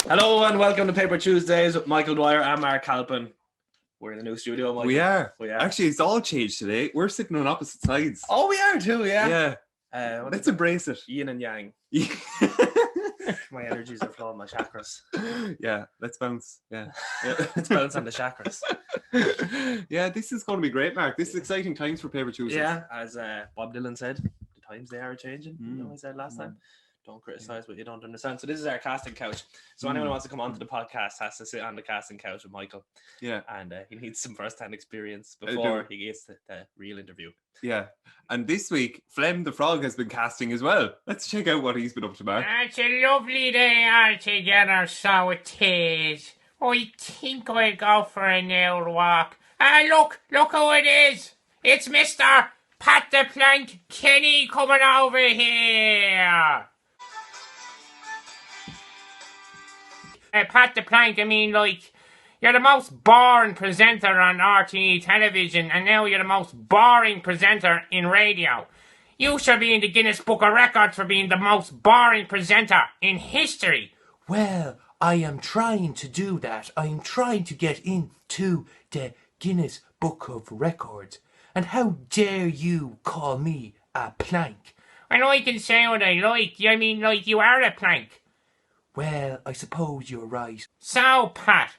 Hello and welcome to Paper Tuesdays with Michael Dwyer and Mark Halpin. We're in the new studio, Michael. We are. Actually, it's all changed today. We're sitting on opposite sides. Oh, we are too, yeah. Let's embrace it. Yin and yang. My energies are flowing, my chakras. Yeah, let's bounce. Yeah. Let's bounce on the chakras. Yeah, this is going to be great, Mark. This is exciting times for Paper Tuesdays. Yeah, as Bob Dylan said, the times they are changing. You know what I said last time? Don't criticize what you don't understand. So this is our casting couch. So anyone who wants to come onto the podcast has to sit on the casting couch with Michael. Yeah. And he needs some first-hand experience before he gets the real interview. Yeah. And this week, Flem the Frog has been casting as well. Let's check out what he's been up to, Mark. It's a lovely day all together, so it is. I think I'll go for an old walk. Look who it is. It's Mr. Pat the Plank Kenny coming over here. Pat the Plank, I mean, like, you're the most boring presenter on RTE television, and now you're the most boring presenter in radio. You should be in the Guinness Book of Records for being the most boring presenter in history. Well, I am trying to do that. I'm trying to get into the Guinness Book of Records. And how dare you call me a plank? And I can say what I like. I mean, like, you are a plank. Well, I suppose you're right. So, Pat,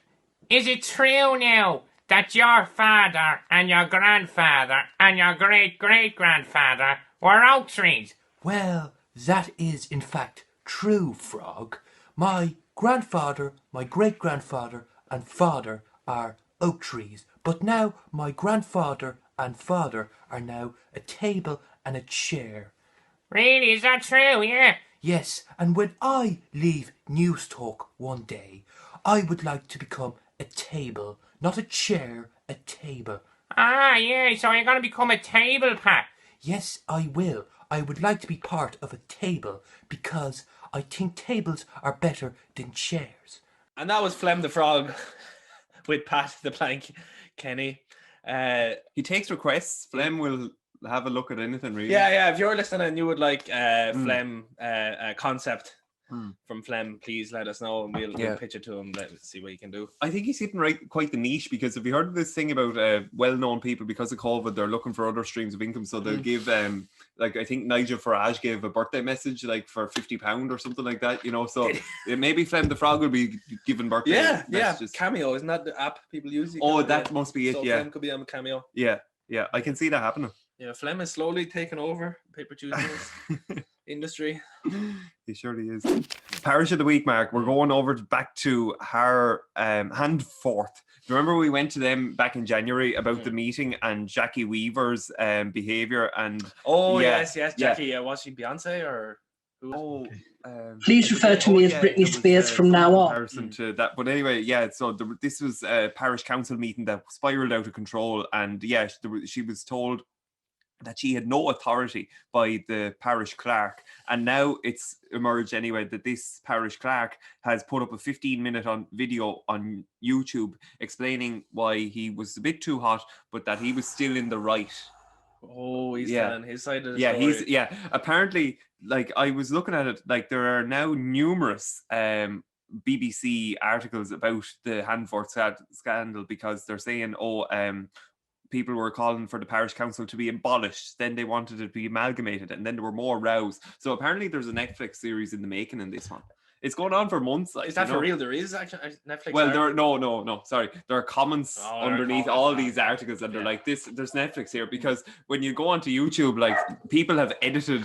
is it true now that your father and your grandfather and your great-great-grandfather were oak trees? Well, that is in fact true, Frog. My grandfather, my great-grandfather and father are oak trees. But now my grandfather and father are now a table and a chair. Really, is that true? Yeah. Yes, and when I leave News Talk one day, I would like to become a table, not a chair, a table. Ah, yeah, so you're going to become a table, Pat? Yes, I will. I would like to be part of a table because I think tables are better than chairs. And that was Flem the Frog with Pat the Plank Kenny. He takes requests. Flem will have a look at anything, really. Yeah. If you're listening and you would like Flem concept from Flem, please let us know and we'll pitch it to him. Let's see what he can do. I think he's hitting quite the niche, because if you heard this thing about well-known people, because of COVID, they're looking for other streams of income, so they'll give like, I think Nigel Farage gave a birthday message like for £50 or something like that, you know. So maybe Flem the Frog will be giving birthday messages. Cameo, isn't that the app people use? That must be it. So yeah, Flem could be on Cameo. Yeah, I can see that happening. Yeah, Flem is slowly taking over Paper Tuesdays industry. He surely is. Parish of the week, Mark. We're going over back to her Handforth. Do you remember we went to them back in January about the meeting and Jackie Weaver's behaviour? And yes, Jackie. Was she Beyonce or who? Please refer to me as Britney Spears from now on. Comparison to that, but anyway, so this was a parish council meeting that spiraled out of control, and she was told that she had no authority by the parish clerk, and now it's emerged anyway that this parish clerk has put up a 15-minute video on YouTube explaining why he was a bit too hot, but that he was still in the right. Oh, he's telling his side of the story. Apparently, like, I was looking at it, like, there are now numerous BBC articles about the Handforth scandal, because they're saying, people were calling for the parish council to be abolished, then they wanted it to be amalgamated, and then there were more rows. So apparently there's a Netflix series in the making in this one. It's going on for months. Is that for real? There is actually a Netflix. Well, no. Sorry, there are comments underneath all these articles, and they're like, "There's Netflix here," because when you go onto YouTube, like, people have edited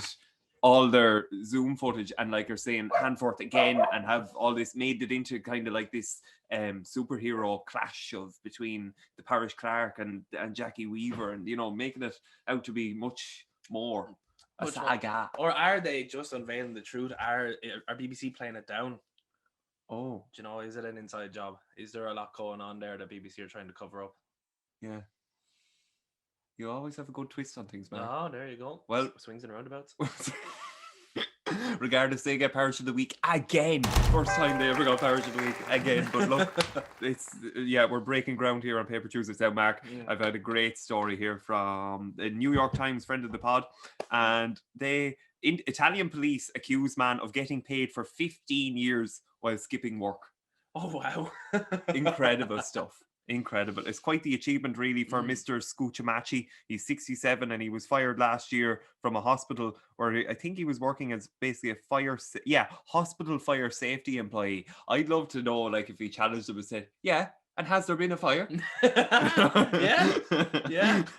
all their Zoom footage and, like, are saying Handforth again, and have all this, made it into kind of like this superhero clash between the parish clerk and Jackie Weaver, and, you know, making it out to be much more a saga. Or are they just unveiling the truth? Are BBC playing it down? Oh, do you know, is it an inside job? Is there a lot going on there that BBC are trying to cover up? Yeah. You always have a good twist on things, man. Oh, there you go. Well, swings and roundabouts. Regardless, they get Parish of the Week again. First time they ever got Parish of the Week again. But look, we're breaking ground here on Paper Tuesdays now, Mark. Yeah. I've had a great story here from the New York Times, friend of the pod, and Italian police accuse man of getting paid for 15 years while skipping work. Oh, wow. Incredible stuff. Incredible. It's quite the achievement, really, for Mr. Scucciamachi. He's 67 and he was fired last year from a hospital where I think he was working as basically a hospital fire safety employee. I'd love to know, like, if he challenged him and said, yeah, and has there been a fire? Yeah.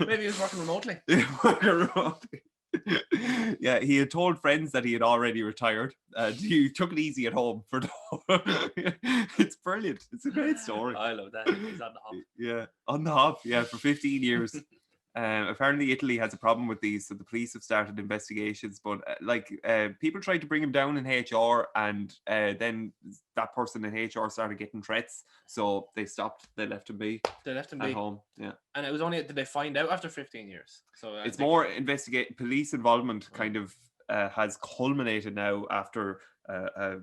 Maybe he was working remotely. Yeah, he had told friends that he had already retired. He took it easy at home for it's brilliant. It's a great story. I love that. He's on the hop. Yeah, on the hop. Yeah, for 15 years. Apparently Italy has a problem with these, so the police have started investigations. But people tried to bring him down in HR, and then that person in HR started getting threats, so they stopped. They left him be. They left him at be home. Yeah, and it was only did they find out after 15 years? So it's more police involvement. Kind of has culminated now after a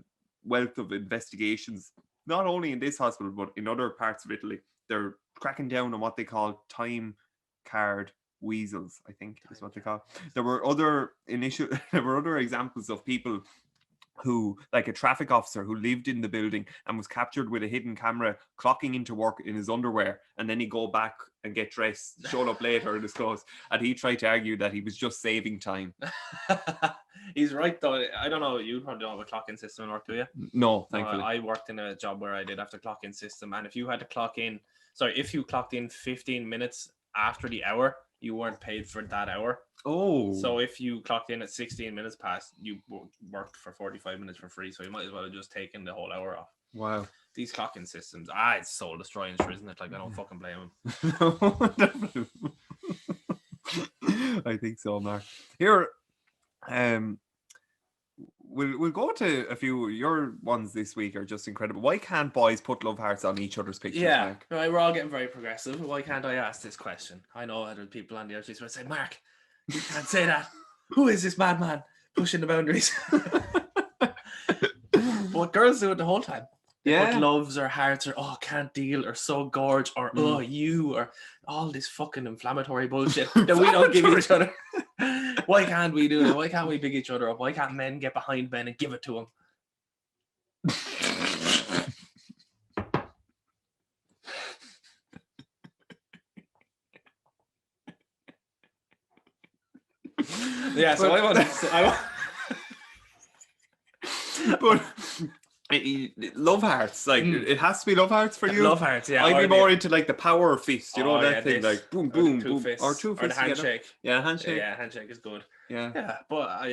wealth of investigations, not only in this hospital but in other parts of Italy. They're cracking down on what they call time card weasels, I think is what they call. There were other examples of people who, like a traffic officer who lived in the building and was captured with a hidden camera clocking into work in his underwear, and then he'd go back and get dressed, showed up later in his clothes, and he tried to argue that he was just saving time. He's right though. I don't know, you probably don't have a clock-in system in work, do you? No, thankfully. No, I worked in a job where I did have to clock-in system, and if you clocked in 15 minutes after the hour, you weren't paid for that hour. Oh. So if you clocked in at 16 minutes past, you worked for 45 minutes for free, so you might as well have just taken the whole hour off. Wow. These clock-in systems, it's soul destroying, isn't it? Like, I don't fucking blame them. I think so, Mark. Here, we'll go to a few. Your ones this week are just incredible. Why can't boys put love hearts on each other's pictures? Yeah, Mark? Right, we're all getting very progressive. Why can't I ask this question? I know other people on the other streets would say, Mark, you can't say that. Who is this madman pushing the boundaries? But girls do it the whole time. They put loves or hearts or can't deal or so gorge or you or all this fucking inflammatory bullshit that we don't give each other. Why can't we do it? Why can't we big each other up? Why can't men get behind men and give it to them? Yeah, so I want but love hearts, like it has to be love hearts for you. Love hearts, yeah. I'd be more into like the power fist, you know, that thing, like boom, boom, boom, or two fists, or the handshake. Yeah, handshake. Yeah, handshake is good. Yeah, but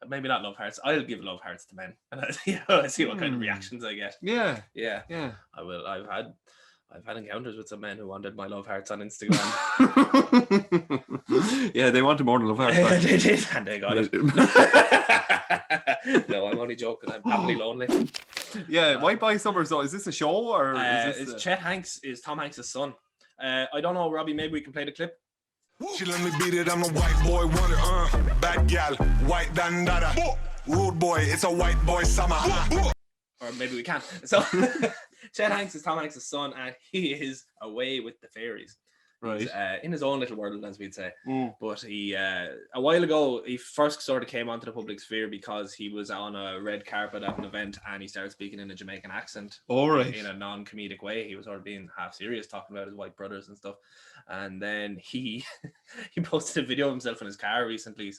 maybe not love hearts. I'll give love hearts to men, and I see what kind of reactions I get. Yeah. I will. I've had encounters with some men who wanted my love hearts on Instagram. Yeah, they wanted more than love hearts. They did, and they got it. No, I'm only joking. I'm happily lonely. Yeah, White Boy Summer. So is this a show or is this it's Chet Hanks is Tom Hanks' son. I don't know, Robbie, maybe we can play the clip. She let me beat it, I'm a white boy wonder, bad gal, white dandada, rude boy, it's a white boy summer. Or maybe we can't. So Chet Hanks is Tom Hanks' son, and he is away with the fairies. Right. He's, in his own little world, as we'd say. But he, a while ago, he first sort of came onto the public sphere because he was on a red carpet at an event and he started speaking in a Jamaican accent. In a non-comedic way. He was sort of being half serious, talking about his white brothers and stuff. And then he posted a video of himself in his car recently.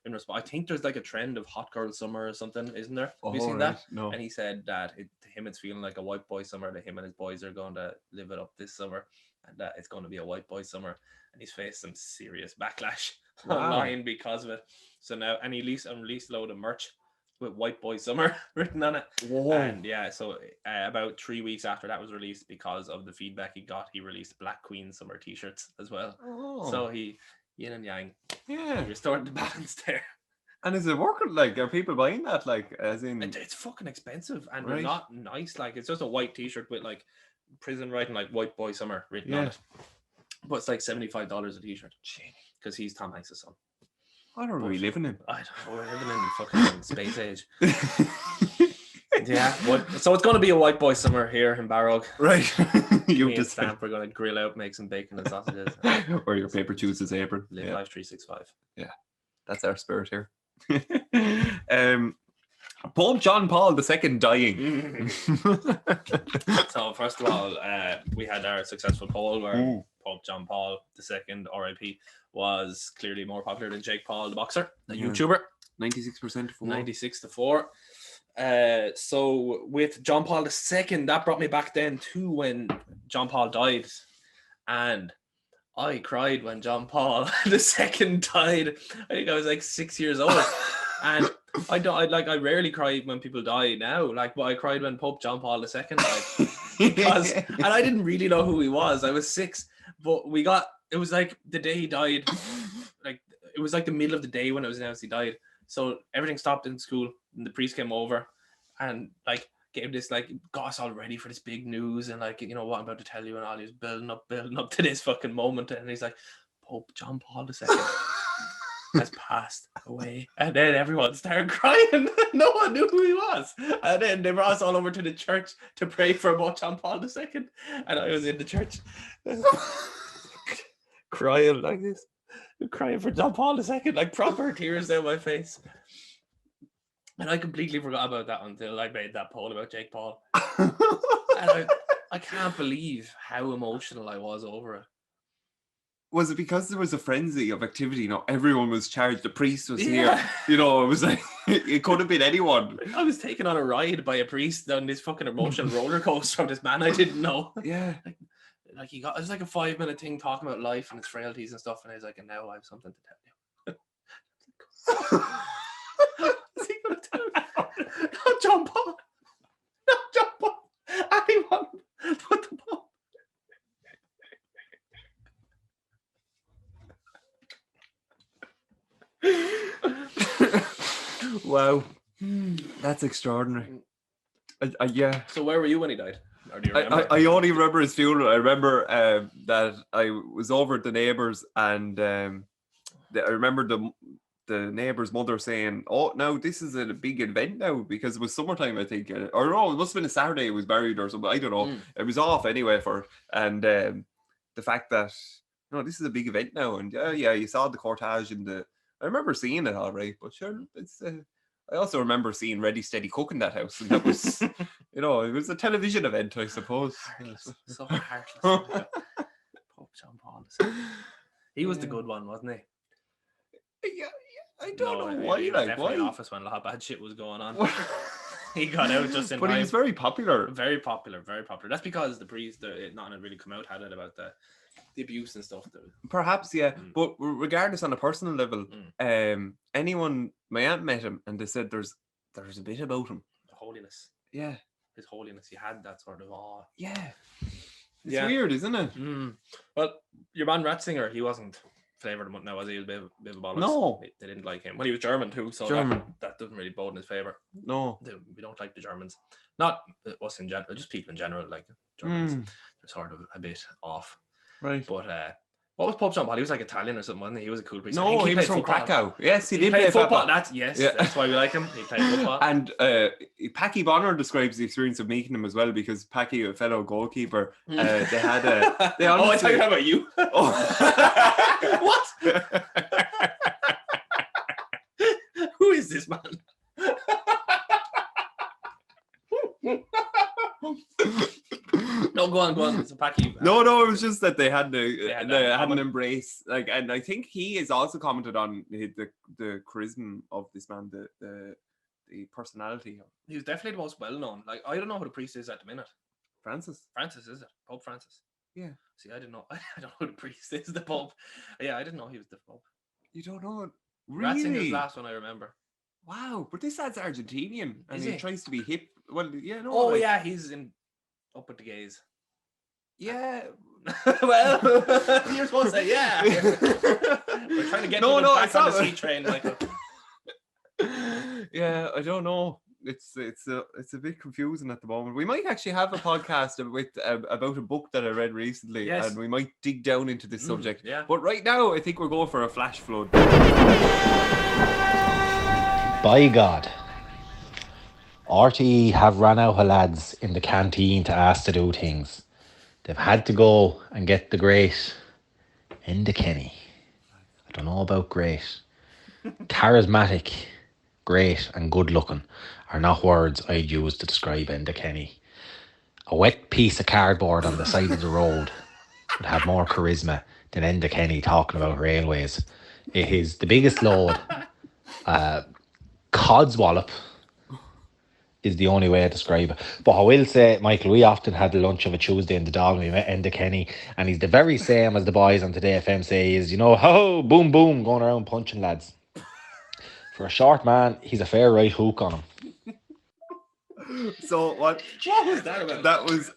In response, I think there's like a trend of hot girl summer or something, isn't there? Have you seen that? No. And he said that to him it's feeling like a white boy summer, that him and his boys are going to live it up this summer, and that it's going to be a white boy summer, and he's faced some serious backlash online because of it. So now, and he released a load of merch with white boy summer written on it. Whoa. And yeah, so about 3 weeks after that was released, because of the feedback he got, he released Black Queen summer t-shirts as well. So he yin and yang. Yeah, restored the balance there. And is it working? Like, are people buying that? Like, as in, it's fucking expensive, and they're not nice. Like, it's just a white t-shirt with like prison writing, like "White Boy Summer" written on it. But it's like $75 a t-shirt, because he's Tom Hanks' son. What are we living in? I don't know. We're living in fucking space age. Yeah. So it's going to be a white boy summer here in Barrog. Right. You just Stamp. We're going to grill out, make some bacon and sausages. Or your paper chooses apron. Live life 365. Yeah. That's our spirit here. Pope John Paul II dying. So first of all, we had our successful poll where Pope John Paul II, RIP, was clearly more popular than Jake Paul, the boxer, the YouTuber. 96% for 96-4. So with John Paul II, that brought me back then to when John Paul died, and I cried when John Paul II died. I think I was like 6 years old, and I rarely cry when people die now. Like, but I cried when Pope John Paul II died because, and I didn't really know who he was. I was 6, but it was like the day he died. Like it was like the middle of the day when it was announced he died. So everything stopped in school, and the priest came over, and like gave this got us all ready for this big news, and what I'm about to tell you, and all he was building up to this fucking moment, and he's like, Pope John Paul II has passed away, and then everyone started crying. No one knew who he was, and then they brought us all over to the church to pray for Pope John Paul II, and I was in the church crying like this. Crying for John Paul II, like proper tears down my face. And I completely forgot about that until I made that poll about Jake Paul. And I can't believe how emotional I was over it. Was it because there was a frenzy of activity? Everyone was charged. The priest was here. It was like, it could have been anyone. I was taken on a ride by a priest on this fucking emotional roller coaster from this man I didn't know. Yeah. Like it was like a 5-minute thing talking about life and its frailties and stuff, and he's like, and now I have something to tell you. Is he gonna tell me? Not John Paul. Not John Paul. Anyone but the Pope. Wow. That's extraordinary. Yeah. So where were you when he died? I only remember his funeral. I remember that I was over at the neighbours, and I remember the neighbour's mother saying, "Oh, no, this is a big event now," because it was summertime, I think, or no, it must have been a Saturday. It was buried or something. I don't know. It was off anyway and the fact that this is a big event now, and you saw the cortege and I remember seeing it all right, but sure, it's. I also remember seeing Ready Steady Cook in that house, and that was, it was a television event, I suppose. Heartless. So heartless. Pope John Paul. He was the good one, wasn't he? Yeah, I don't know why. He was definitely in office when a lot of bad shit was going on. He got out just in time. But he was very popular. Very popular, very popular. That's because the priest, nothing had really come out, had it about the abuse and stuff. Perhaps, yeah. But regardless, on a personal level, my aunt met him, and they said there's a bit about him. The holiness. Yeah. His holiness. He had that sort of awe. Yeah. It's weird, isn't it? Well, your man Ratzinger, he wasn't favoured him now, was he? He was a bit of a bollocks. No. They didn't like him. Well, he was German too, so that doesn't really bode in his favour. No. We don't like the Germans. Not us in general, just people in general like Germans. They're sort of a bit off. Right. But what was Pope John Paul? He was like Italian or something, wasn't he? He was a cool priest. No, he was from Krakow. Yes, he did play football. That's why we like him. He played football. And Packy Bonner describes the experience of meeting him as well, because Packy, a fellow goalkeeper, they had a... They honestly... I thought about you. What? Who is this man? No, go on. It's a Packy. No, it was just that they had an embrace. And I think he has also commented on the charisma of this man, the personality. He was definitely the most well known. Like, I don't know who the priest is at the minute. Francis, is it? Pope Francis. Yeah. See, I didn't know. I don't know who the priest is. The Pope. Yeah, I didn't know he was the Pope. You don't know it? Really? Ratzinger's the last one I remember. Wow, but this lad's Argentinian, and he tries to be hip. Well, yeah, no. Oh, yeah, he's up with the gays. Yeah. Well, you're supposed to say yeah. We're trying to get back on the C train, Michael. Yeah, I don't know. It's a bit confusing at the moment. We might actually have a podcast about a book that I read recently, and we might dig down into this subject. Yeah. But right now, I think we're going for a flash flood. By God, RTE have ran out of lads in the canteen to ask to do things. They've had to go and get the great Enda Kenny. I don't know about great. Charismatic great and good looking are not words I'd use to describe Enda Kenny. A wet piece of cardboard on the side of the road would have more charisma than Enda Kenny talking about railways. It is the biggest load. Codswallop is the only way I describe it. But I will say, Michael, we often had the lunch of a Tuesday in the Dog and we met Enda Kenny, and he's the very same as the boys on Today FM say he is, you know, ho, boom, boom, going around punching lads. For a short man, he's a fair right hook on him. So what was that about? That was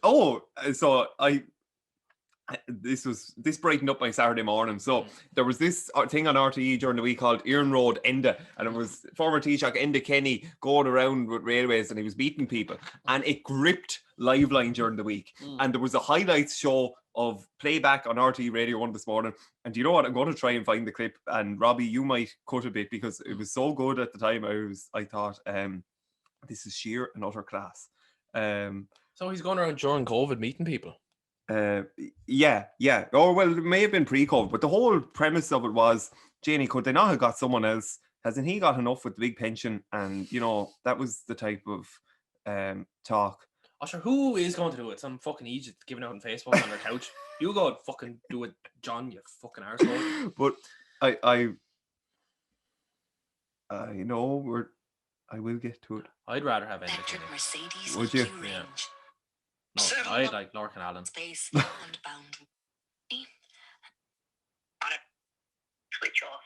this brightened up my Saturday morning. So there was this thing on RTE during the week called Iron Road Enda, and it was former Taoiseach Enda Kenny going around with railways and he was beating people, and it gripped Liveline during the week. And there was a highlights show of playback on RTE Radio 1 this morning, and you know what, I'm going to try and find the clip, and Robbie, you might cut a bit because it was so good at the time. I thought this is sheer and utter class. So he's going around during COVID meeting people. Yeah. Or well, it may have been pre-COVID, but the whole premise of it was, Janie, could they not have got someone else? Hasn't he got enough with the big pension? And you know, that was the type of talk. Oh, sure, who is going to do it? Some fucking Egypt giving out on Facebook on their couch. You go and fucking do it, John, you fucking arsehole. But I know I will get to it. I'd rather have Enda Kenny. Would you? Yeah. No, I'd like Lorcan Allen. Space and boundary. Switch off.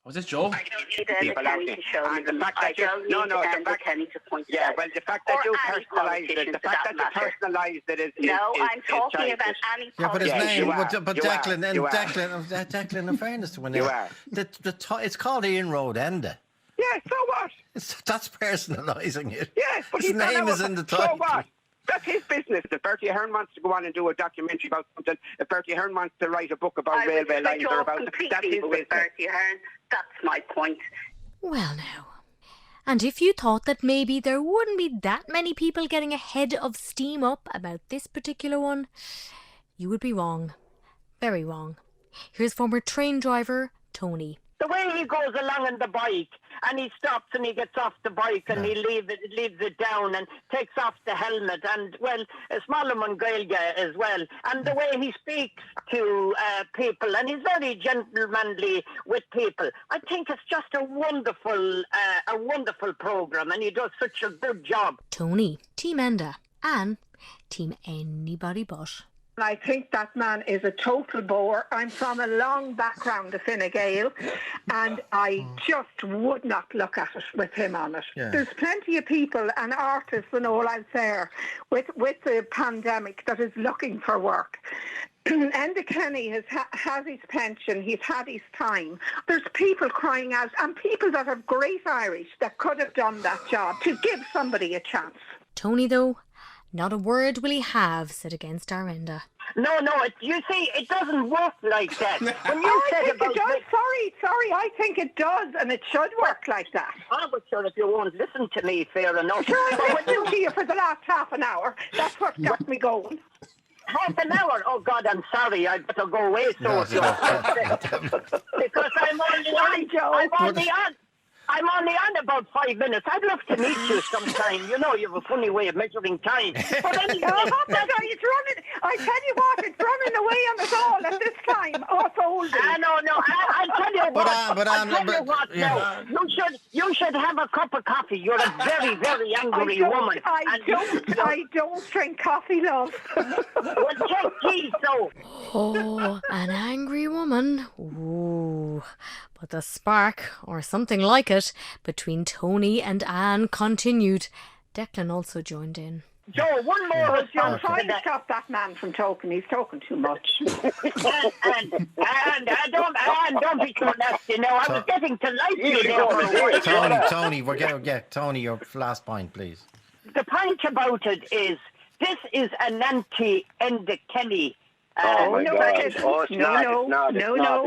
Was this Joe? I don't need Enda Kenny to show me them. I don't need Enda Kenny to point it out. Yeah, well, the fact that you personalise it, the fact that you personalise it is... No, I'm talking about any politician. Yeah, but his name, but Declan, in fairness to him, it's called Ian Road Enda. Yeah, so what? That's personalising it. Yes, but his name is in the title. So what? That's his business. If Bertie Ahern wants to go on and do a documentary about something, if Bertie Ahern wants to write a book about railway lines or about that's his business. Bertie Ahern. That's my point. Well, now. And if you thought that maybe there wouldn't be that many people getting a head of steam up about this particular one, you would be wrong. Very wrong. Here's former train driver Tony. The way he goes along on the bike and he stops and he gets off the bike and he leaves it down and takes off the helmet and, well, Smallman Gaelga as well. And the way he speaks to people, and he's very gentlemanly with people. I think it's just a wonderful programme, and he does such a good job. Tony, Team Enda, and Team Anybody But. I think that man is a total bore. I'm from a long background of Fine Gael, and I just would not look at it with him on it. Yeah. There's plenty of people and artists and all out there with the pandemic that is looking for work. Enda Kenny has his pension, he's had his time. There's people crying out, and people that have great Irish that could have done that job, to give somebody a chance. Tony, though, not a word will he have said against our Enda. No, you see, it doesn't work like that. When you I think it does. Sorry, I think it does, and it should work like that. I was sure if you won't listen to me, fair enough. Sure, I've listened to you for the last half an hour. That's what got me going. Half an hour? Oh, God, I'm sorry. I better go away, because I'm only on about 5 minutes. I'd love to meet you sometime. You know, you have a funny way of measuring time. But anyway, it's running. I tell you what, it's running away on us all at this time. Us oldies. No. I'll tell you what. Now. You should have a cup of coffee. You're a very, very angry woman. I don't drink coffee, love. Well, take tea, so. Oh, an angry woman. Ooh. But the spark, or something like it, between Tony and Anne continued. Declan also joined in. Joe, one more response. Trying to stop that man from talking. He's talking too much. and don't be too nasty. Now, I was getting to like you there. Tony, Tony, your last point, please. The point about it is, this is an anti-Enda Kenny. Oh my God! No, you're not. You're not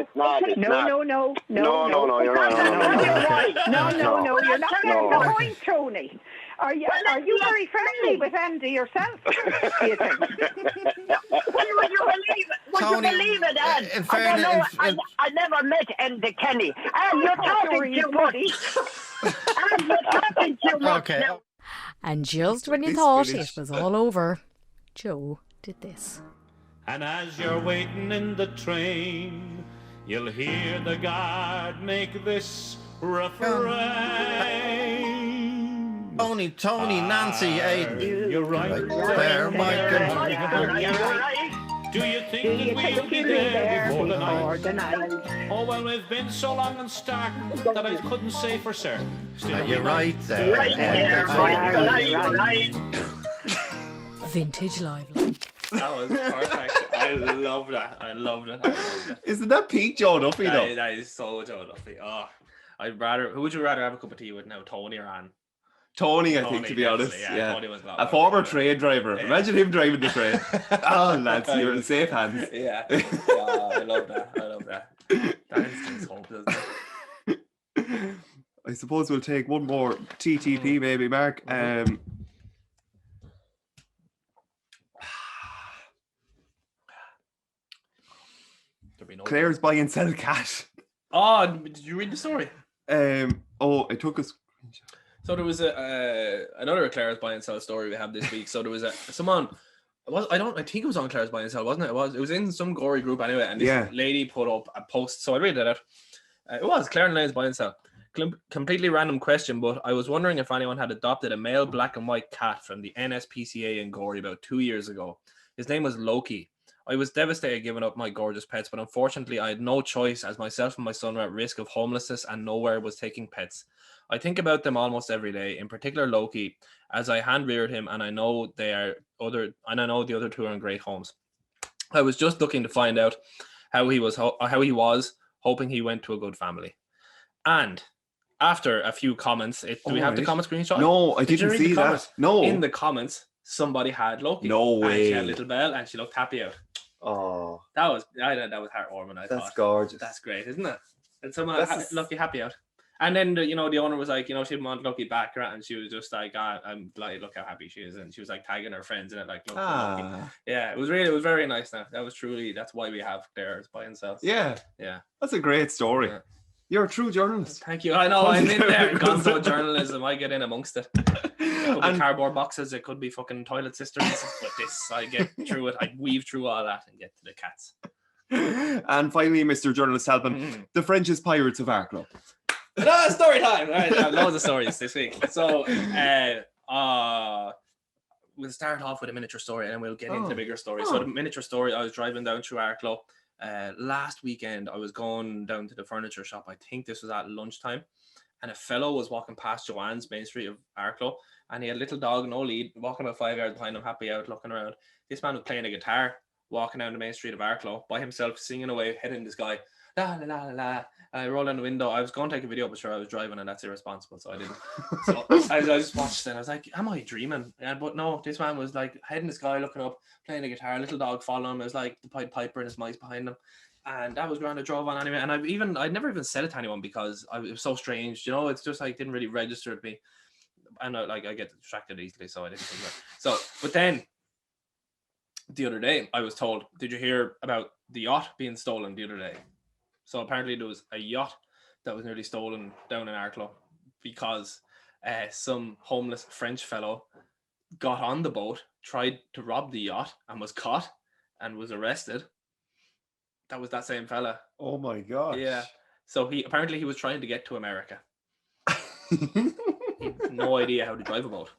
getting the point, Tony. Are you very friendly with Enda yourself? Do you think? Would you believe it, Ed? I don't know. I never met Enda Kenny. And you're talking too much. And you're talking too much. Okay. Now. And just when you thought it was all over, Joe did this. And as you're waiting in the train, you'll hear the guard make this refrain. Tony, Nancy, Aiden. You're right. There, Do you think that we'll be there before the night? Oh, well, we've been so long and stark that I couldn't say for certain. Still, you're right there. Right there, right. Vintage lively. That was perfect. I love that. Isn't that peak Joe Duffy though? That is so Joe Duffy. Oh, who would you rather have a cup of tea with now, Tony or Anne? Tony, I think, to be honest. Yeah. Tony was a former train driver. Yeah. Imagine him driving the train. Oh, lads, you're in safe hands. Yeah. I love that. That instance hope, doesn't it? I suppose we'll take one more TTP, maybe, Mark. Claire's buy and sell cat. Oh, did you read the story? I took a screenshot. So there was another Claire's buy and sell story we have this week. So there was someone. I think it was on Claire's buy and sell, wasn't it? It was in some gory group anyway, and this lady put up a post. So I read it out. It was Claire and Lane's buy and sell. Completely random question, but I was wondering if anyone had adopted a male black and white cat from the NSPCA in Gorey about 2 years ago. His name was Loki. I was devastated giving up my gorgeous pets, but unfortunately I had no choice as myself and my son were at risk of homelessness and nowhere was taking pets. I think about them almost every day, in particular Loki, as I hand-reared him and I know the other two are in great homes. I was just looking to find out how he was, hoping he went to a good family. And after a few comments, do we have the comment screenshot? No, I didn't see that. No. In the comments, somebody had Loki. No way. And she had Little Belle and she looked happy out. Oh, that was heartwarming. I thought that's gorgeous. That's great, isn't it? And someone Lucky happy out. And then the owner was like, she didn't want Lucky back, and she was just like, I'm like, look how happy she is, and she was like tagging her friends in it, like, look, Lucky. Yeah, it was very nice. Now that's why we have Claire's buy and sell. Yeah, that's a great story. Yeah. You're a true journalist. Thank you. I know I'm in there. Gonzo journalism. I get in amongst it. It could be cardboard boxes. It could be fucking toilet cisterns. But I get through it. I weave through all that and get to the cats. And finally, Mr. Journalist Halpin, the French's Pirates of Arklow. Story time. All right, I have loads of stories this week. So, we'll start off with a miniature story and then we'll get into the bigger story. So the miniature story, I was driving down through Arklow. Last weekend I was going down to the furniture shop. I think this was at lunchtime, and a fellow was walking past Joanne's Main Street of Arklow, and he had a little dog, no lead, walking about 5 yards behind him, happy out, looking around. This man was playing a guitar, walking down the Main Street of Arklow by himself, singing away, head in the sky, la la la la. I rolled down the window. I was going to take a video, but sure, I was driving, and that's irresponsible, so I didn't. So I just watched it, and I was like, am I dreaming? But no, this man was like head in the sky, looking up, playing the guitar, a little dog following him. It was like the Pied Piper and his mice behind him. And that was grand. I drove on anyway, and I'd never even said it to anyone because it was so strange. It's just like didn't really register with me, and I get distracted easily, so I didn't think about it. So, but then the other day, I was told, did you hear about the yacht being stolen the other day? So apparently there was a yacht that was nearly stolen down in Arklow because some homeless French fellow got on the boat, tried to rob the yacht, and was caught and was arrested. That was that same fella. Oh my gosh. Yeah. So he was trying to get to America. He had no idea how to drive a boat.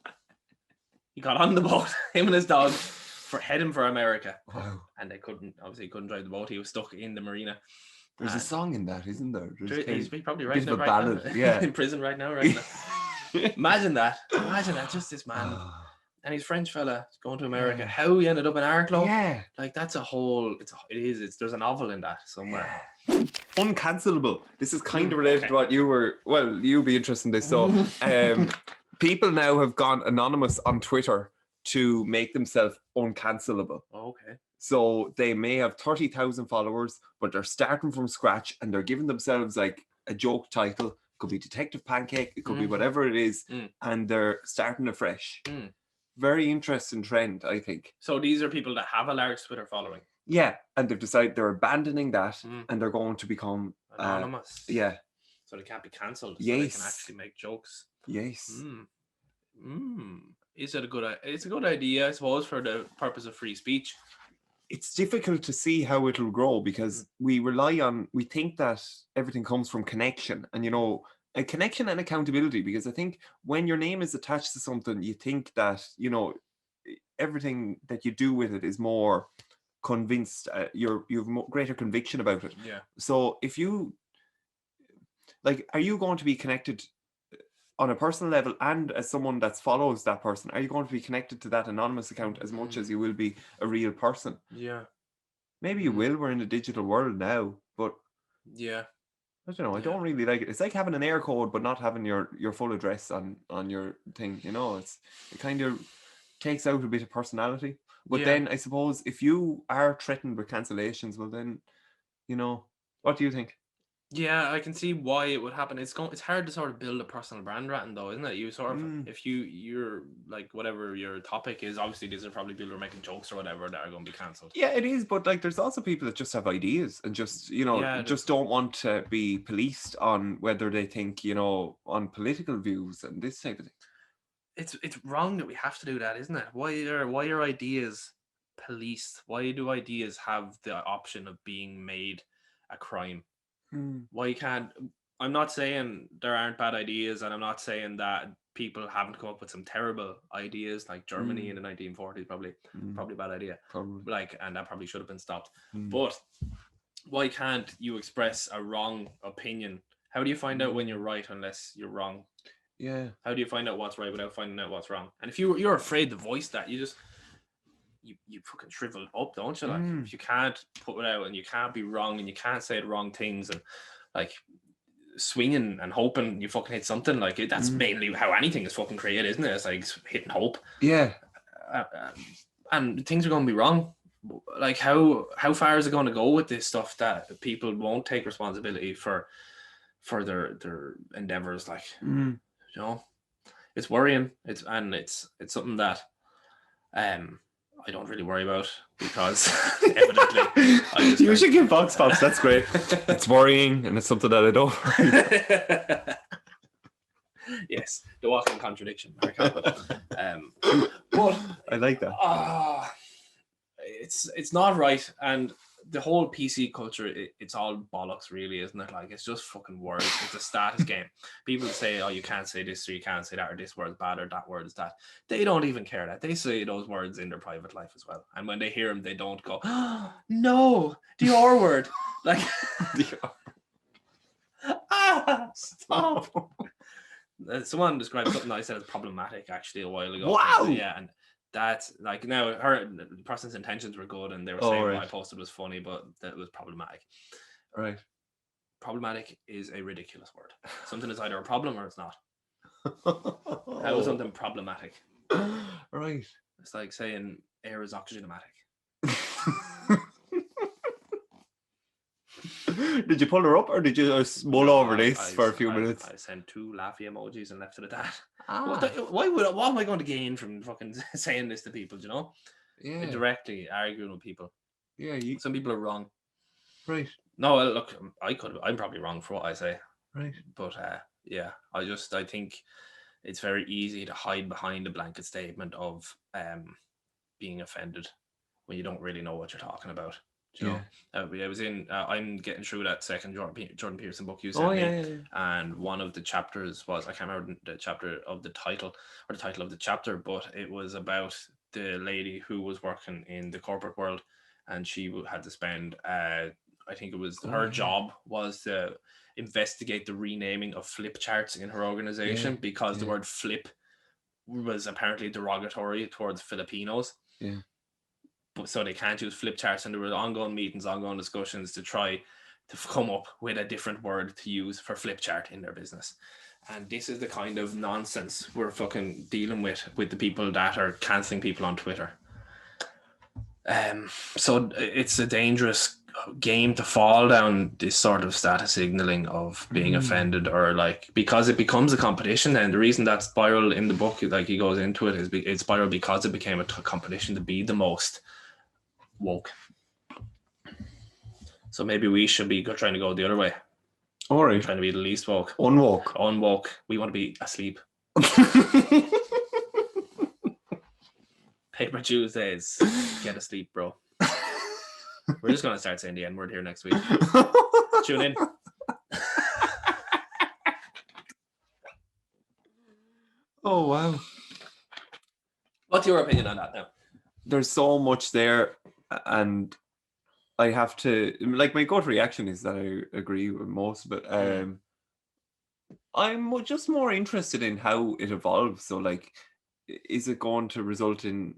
He got on the boat, him and his dog, heading for America. Wow. And they couldn't drive the boat. He was stuck in the marina. There's a song in that, isn't there? He's probably right now, in prison right now. Imagine that, just this man. And he's French fella going to America. How he ended up in Arklow? Yeah, like that's a whole. There's a novel in that somewhere. Yeah. Uncancelable. This is kind of related to what you were. Well, you'll be interested in this. So, people now have gone anonymous on Twitter to make themselves uncancelable. Okay. So they may have 30,000 followers, but they're starting from scratch and they're giving themselves like a joke title. It could be Detective Pancake. It could be whatever it is, and they're starting afresh. very interesting trend, I think. So these are people that have a large Twitter following. Yeah, and they've decided they're abandoning that, and they're going to become anonymous. Yeah. So they can't be cancelled. Yes. So they can actually make jokes. Yes. Is it a good? It's a good idea, I suppose, for the purpose of free speech. It's difficult to see how it'll grow because we think that everything comes from connection, and a connection and accountability. Because I think when your name is attached to something, you think that everything that you do with it is more convinced. You have greater conviction about it. Yeah. So if you are you going to be connected on a personal level, and as someone that follows that person, are you going to be connected to that anonymous account as much as you will be a real person? Yeah. Maybe you will. We're in a digital world now, but yeah, I don't know. I don't really like it. It's like having an air code, but not having your full address on your thing. It kind of takes out a bit of personality. But then I suppose if you are threatened with cancellations, well then, what do you think? Yeah, I can see why it would happen. It's hard to sort of build a personal brand ratting though, isn't it? You sort of if you're like whatever your topic is, obviously these are probably people who are making jokes or whatever that are going to be cancelled. Yeah, it is, but there's also people that just have ideas and just just don't want to be policed on whether they think on political views and this type of thing. It's wrong that we have to do that, isn't it? Why are ideas policed? Why do ideas have the option of being made a crime? Why can't? I'm not saying there aren't bad ideas, and I'm not saying that people haven't come up with some terrible ideas, like Germany in the 1940s, probably a bad idea. Probably. And that probably should have been stopped. But why can't you express a wrong opinion? How do you find out when you're right unless you're wrong? Yeah. How do you find out what's right without finding out what's wrong? And if you're afraid to voice that, you fucking shrivel up, don't you? Like if you can't put it out and you can't be wrong and you can't say the wrong things and like swinging and hoping you fucking hit something, like that's mainly how anything is fucking created, isn't it? It's like hitting hope. Yeah. And things are going to be wrong. Like how far is it going to go with this stuff that people won't take responsibility for their endeavors? Like it's worrying. It's something that I don't really worry about because evidently you should give Vox Pops. That's great. It's worrying and it's something that I don't worry about. Yes, the walking contradiction. But I like that. It's not right, and the whole PC culture, it's all bollocks, really, isn't it? Like it's just fucking words. It's a status game. People say, "Oh, you can't say this, or you can't say that, or this word's bad, or that word is that." They don't even care that. They say those words in their private life as well, and when they hear them, they don't go, "Oh, no, the R word." Like, stop. Someone described something I said as problematic actually a while ago. Wow. Yeah, and that's like now the person's intentions were good and they were saying what I posted was funny, but that was problematic. Right. Problematic is a ridiculous word. Something is either a problem or it's not. How is something problematic? Right. It's like saying air is oxygenomatic. Did you pull her up or did you just mull over this for a few minutes? I sent 2 laughy emojis and left it at that. What am I going to gain from fucking saying this to people, Yeah. Directly arguing with people. Yeah. Some people are wrong. Right. No, well, look, I'm probably wrong for what I say. Right. But yeah, I think it's very easy to hide behind a blanket statement of being offended when you don't really know what you're talking about. Do you know? I was I'm getting through that second Jordan Peterson book you sent me. And one of the chapters was, I can't remember the chapter of the title or the title of the chapter, but it was about the lady who was working in the corporate world, and she had to spend I think it was her job was to investigate the renaming of flip charts in her organization because the word flip was apparently derogatory towards Filipinos. Yeah. But so they can't use flip charts, and there were ongoing meetings, ongoing discussions to try to come up with a different word to use for flip chart in their business. And this is the kind of nonsense we're fucking dealing with the people that are cancelling people on Twitter. So it's a dangerous game to fall down this sort of status signaling of being offended, or like, because it becomes a competition. And the reason that spiral in the book, like he goes into it, is it spiraled because it became a competition to be the most woke. So maybe we should be trying to go the other way. All right. Trying to be the least woke. Unwoke. We want to be asleep. Paper Tuesdays. Get asleep, bro. We're just going to start saying the N-word here next week. Tune in. Oh, wow. What's your opinion on that now? There's so much there, and I have to, like, my gut reaction is that I agree with most of it. I'm just more interested in how it evolves. So, like, is it going to result in,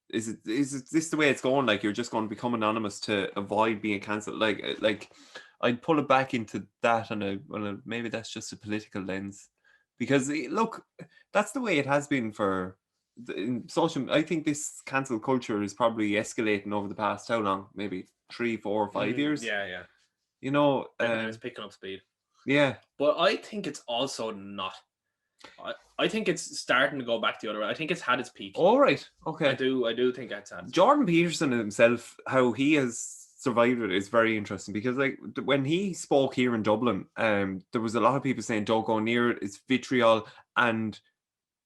is this the way it's going? Like, you're just going to become anonymous to avoid being cancelled? Like I'd pull it back into that, and maybe that's just a political lens, because look, that's the way it has been for in social. I think this cancel culture is probably escalating over the past, how long? Maybe 3, 4, 5 years. Yeah. You know, it's picking up speed. Yeah, but I think it's also not. I think it's starting to go back the other way. I think it's had its peak. All right. Okay. I do think it's had. Jordan Peterson himself, how he has survived it is very interesting, because like when he spoke here in Dublin, there was a lot of people saying don't go near it, it's vitriol. And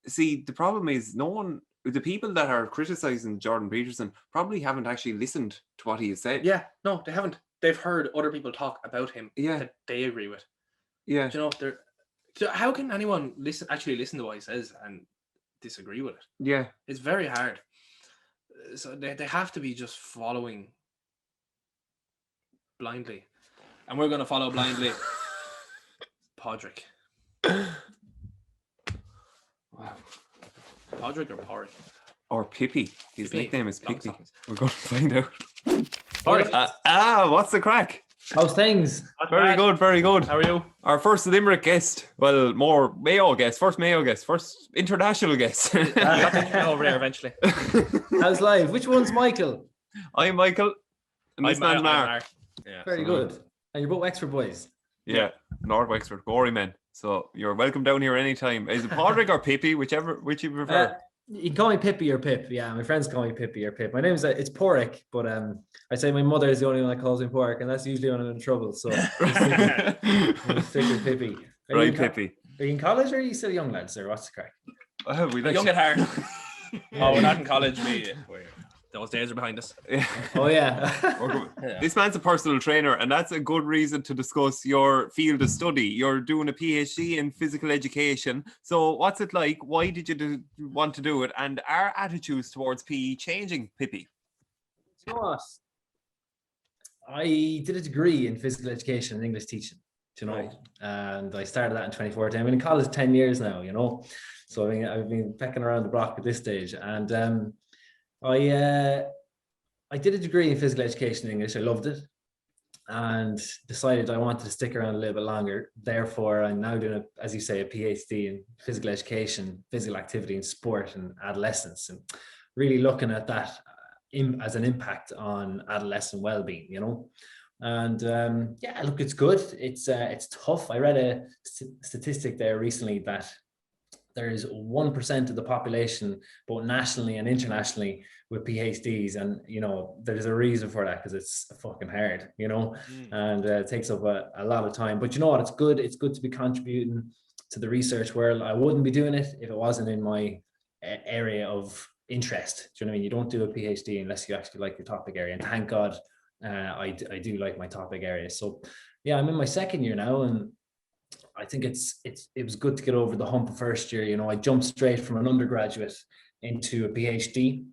see, the problem is the people that are criticizing Jordan Peterson probably haven't actually listened to what he has said. Yeah, no, they haven't. They've heard other people talk about him that they agree with. Yeah. Do you know, so how can anyone actually listen to what he says and disagree with it? Yeah. It's very hard. So they have to be just following blindly. And we're going to follow blindly Pádraic. Wow. Pádraic or Pádraic? Or Pippy. His Pippy. nickname is Pippy. We're going to find out. Pádraic. What's the crack? How's things? Very good, very good. How are you? Our first Limerick guest. Well, more Mayo guest. First Mayo guest. First international guest. Over there eventually. How's live? Which one's Michael? I'm Michael. And this man's Mark. Yeah. Very good. And you're both Wexford boys. Yeah, North Wexford, gory men. So you're welcome down here anytime. Is it Pádraic or Pippy, which you prefer? You can call me Pippy or Pip. Yeah, my friends call me Pippy or Pip. My name is it's Pádraic, but I say my mother is the only one that calls me Pádraic, and that's usually when I'm in trouble. So I'm stick with Pippy. Right, Pippy. Are you in college, or are you still young lads, or what's the crack? We like young at heart. Oh, we're not in college. Those days are behind us. Oh yeah. This man's a personal trainer, and that's a good reason to discuss your field of study. You're doing a PhD in physical education. So what's it like? Why did you want to do it? And are attitudes towards PE changing, Pippy? You know what? I did a degree in physical education and English teaching, you know, right. And I started that in 2014. I've been in college 10 years now, you know, so I've been pecking around the block at this stage, and I did a degree in physical education in English. I loved it and decided I wanted to stick around a little bit longer. Therefore, I'm now doing, as you say, a PhD in physical education, physical activity and sport and adolescence, and really looking at that as an impact on adolescent well-being, you know. And yeah, look, it's good. It's tough. I read a statistic there recently that there is 1% of the population, both nationally and internationally, with PhDs, and you know there's a reason for that, because it's fucking hard, you know, and it takes up a lot of time. But you know what? It's good. It's good to be contributing to the research world. I wouldn't be doing it if it wasn't in my area of interest. Do you know what I mean? You don't do a PhD unless you actually like your topic area, and thank God I do like my topic area. So yeah, I'm in my second year now, and I think it was good to get over the hump of first year. You know, I jumped straight from an undergraduate into a PhD,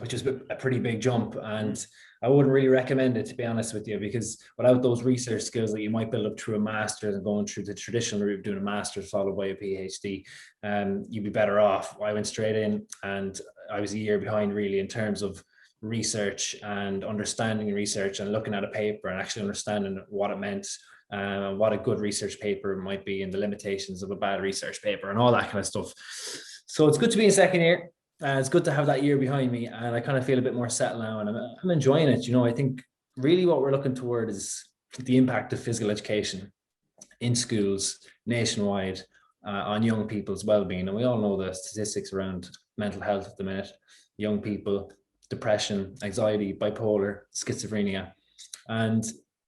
which is a pretty big jump, and I wouldn't really recommend it, to be honest with you, because without those research skills that you might build up through a master's and going through the traditional route of doing a master's followed by a PhD, you'd be better off. I went straight in, and I was a year behind really in terms of research and understanding research and looking at a paper and actually understanding what it meant, what a good research paper might be, and the limitations of a bad research paper and all that kind of stuff. So it's good to be in second year. It's good to have that year behind me, and I kind of feel a bit more settled now, and I'm enjoying it. You know, I think really what we're looking toward is the impact of physical education in schools nationwide on young people's well-being. And we all know the statistics around mental health at the minute. Young people, depression, anxiety, bipolar, schizophrenia. And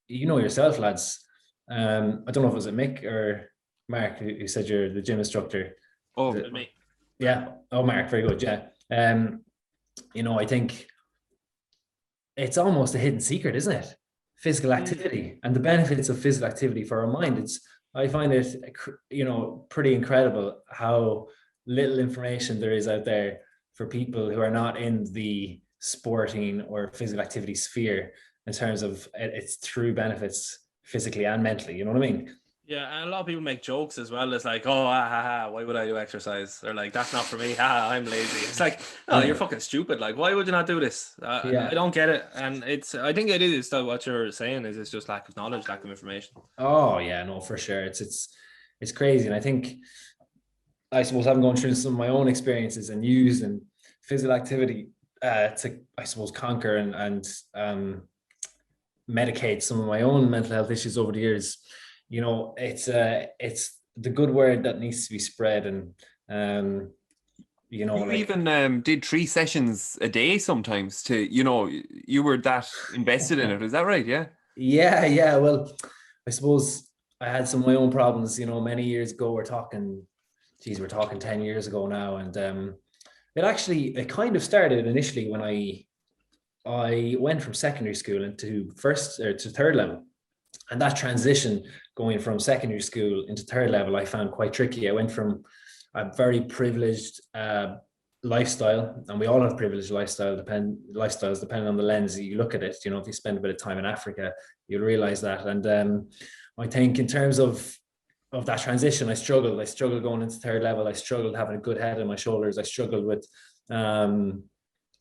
you know yourself, lads. I don't know if it was Mick or Mark who said you're the gym instructor. Oh, me. Yeah. Oh, Mark, very good. Yeah. I think it's almost a hidden secret, isn't it? Physical activity and the benefits of physical activity for our mind. I find it, pretty incredible how little information there is out there for people who are not in the sporting or physical activity sphere in terms of its true benefits physically and mentally. You know what I mean? Yeah, and a lot of people make jokes as well. It's like, oh, why would I do exercise? They're like, that's not for me. I'm lazy. It's like, no, you're fucking stupid. Like, why would you not do this? I don't get it. And I think it is still what you're saying is it's just lack of knowledge, lack of information. Oh yeah, no, for sure. It's crazy. And I think, I suppose, having gone through some of my own experiences and using physical activity to, I suppose, conquer and medicate some of my own mental health issues over the years. It's the good word that needs to be spread. And you even did 3 sessions a day sometimes to, you were that invested in it. Is that right? Yeah. Yeah. Well, I suppose I had some of my own problems, many years ago. We're talking 10 years ago now. And it kind of started initially when I went from secondary school into third level. And that transition going from secondary school into third level, I found quite tricky. I went from a very privileged lifestyle, and we all have privileged lifestyles depending on the lens that you look at it. If you spend a bit of time in Africa, you'll realize that. And I think in terms of that transition, I struggled going into third level. I struggled having a good head on my shoulders. I struggled with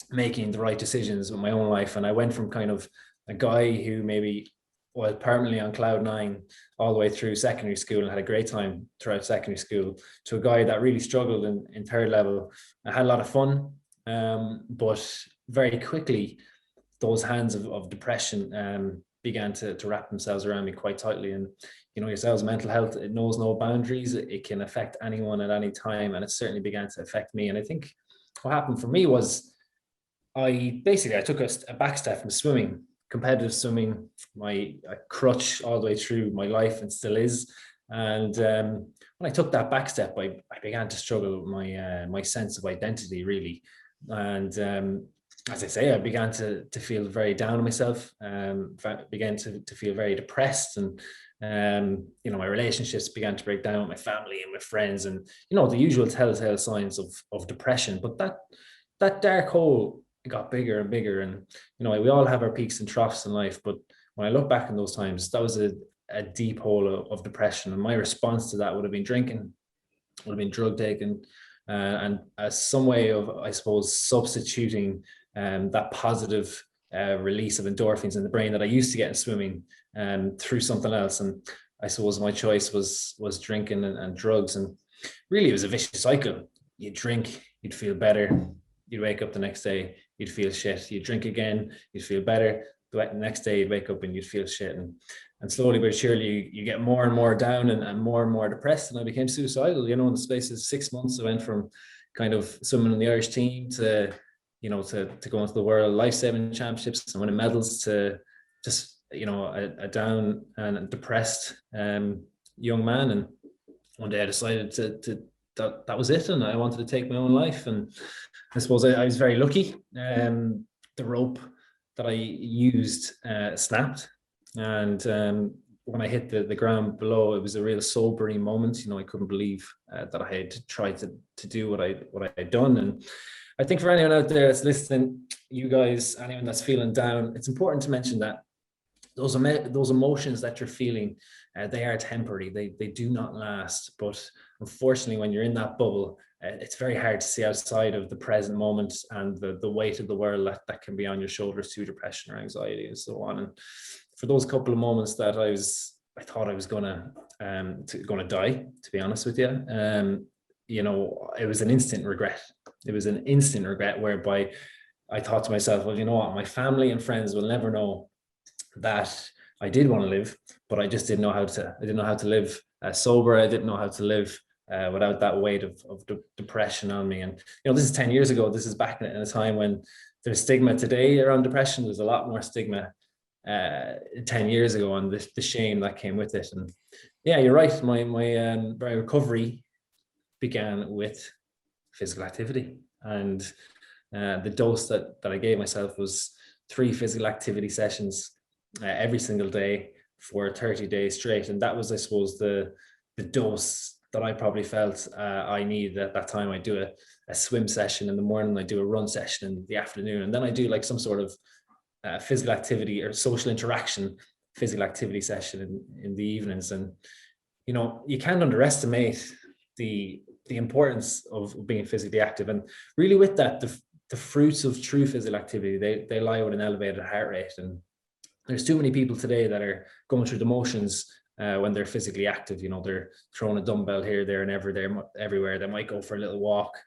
making the right decisions with my own life. And I went from kind of a guy who maybe was permanently on cloud 9 all the way through secondary school and had a great time throughout secondary school to a guy that really struggled in third level. I had a lot of fun, but very quickly those hands of depression began to wrap themselves around me quite tightly. And yourselves, mental health, it knows no boundaries. It can affect anyone at any time, and it certainly began to affect me. And I think what happened for me was I took a back step from swimming. Competitive swimming, my crutch all the way through my life, and still is. And when I took that back step, I began to struggle with my sense of identity, really. And as I say, I began to feel very down on myself. Began to feel very depressed, and my relationships began to break down with my family and with friends, and the usual telltale signs of depression. But that dark hole, it got bigger and bigger. And we all have our peaks and troughs in life, but when I look back in those times, that was a deep hole of depression. And my response to that would have been drinking, would have been drug taking, and as some way of, I suppose, substituting that positive release of endorphins in the brain that I used to get in swimming through something else. And I suppose my choice was drinking and drugs. And really it was a vicious cycle. You'd drink, you'd feel better. You'd wake up the next day, you'd feel shit. You'd drink again, you'd feel better. The next day you'd wake up and you'd feel shit. And slowly but surely you get more and more down and more depressed. And I became suicidal. In the space of 6 months, I went from kind of swimming in the Irish team to go into the World Lifesaving Championships and winning medals to just, a down and depressed young man. And one day I decided that was it, and I wanted to take my own life. And I suppose I was very lucky. The rope that I used snapped, and when I hit the ground below, it was a real sobering moment. I couldn't believe that I had tried to do what I had done. And I think for anyone out there that's listening, you guys, anyone that's feeling down, it's important to mention that those emotions that you're feeling, they are temporary. They do not last. But unfortunately, when you're in that bubble, it's very hard to see outside of the present moment and the weight of the world that can be on your shoulders through depression or anxiety and so on. And for those couple of moments that I thought I was gonna die, to be honest with you, it was an instant regret. It was an instant regret whereby I thought to myself, well, you know what, my family and friends will never know that I did want to live, but I just didn't know how to. I didn't know how to live sober. I didn't know how to live without that weight of depression on me. And this is 10 years ago. This is back in a time when there's stigma. Today around depression, there's a lot more stigma 10 years ago, and the shame that came with it. And yeah, you're right. My recovery began with physical activity, and the dose that I gave myself was 3 physical activity sessions every single day for 30 days straight. And that was, I suppose, the dose that I probably felt I needed at that time. I do a swim session in the morning, I do a run session in the afternoon, and then I do like some sort of physical activity or social interaction physical activity session in the evenings. And you can't underestimate the importance of being physically active. And really with that, the fruits of true physical activity, they lie with an elevated heart rate. And there's too many people today that are going through the motions when they're physically active. They're throwing a dumbbell here, there, and everywhere. They might go for a little walk.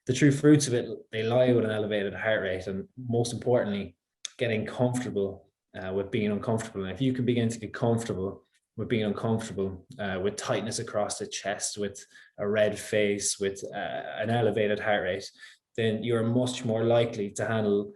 The true fruits of it, they lie with an elevated heart rate, and most importantly, getting comfortable with being uncomfortable. And if you can begin to get comfortable with being uncomfortable, with tightness across the chest, with a red face, with an elevated heart rate, then you're much more likely to handle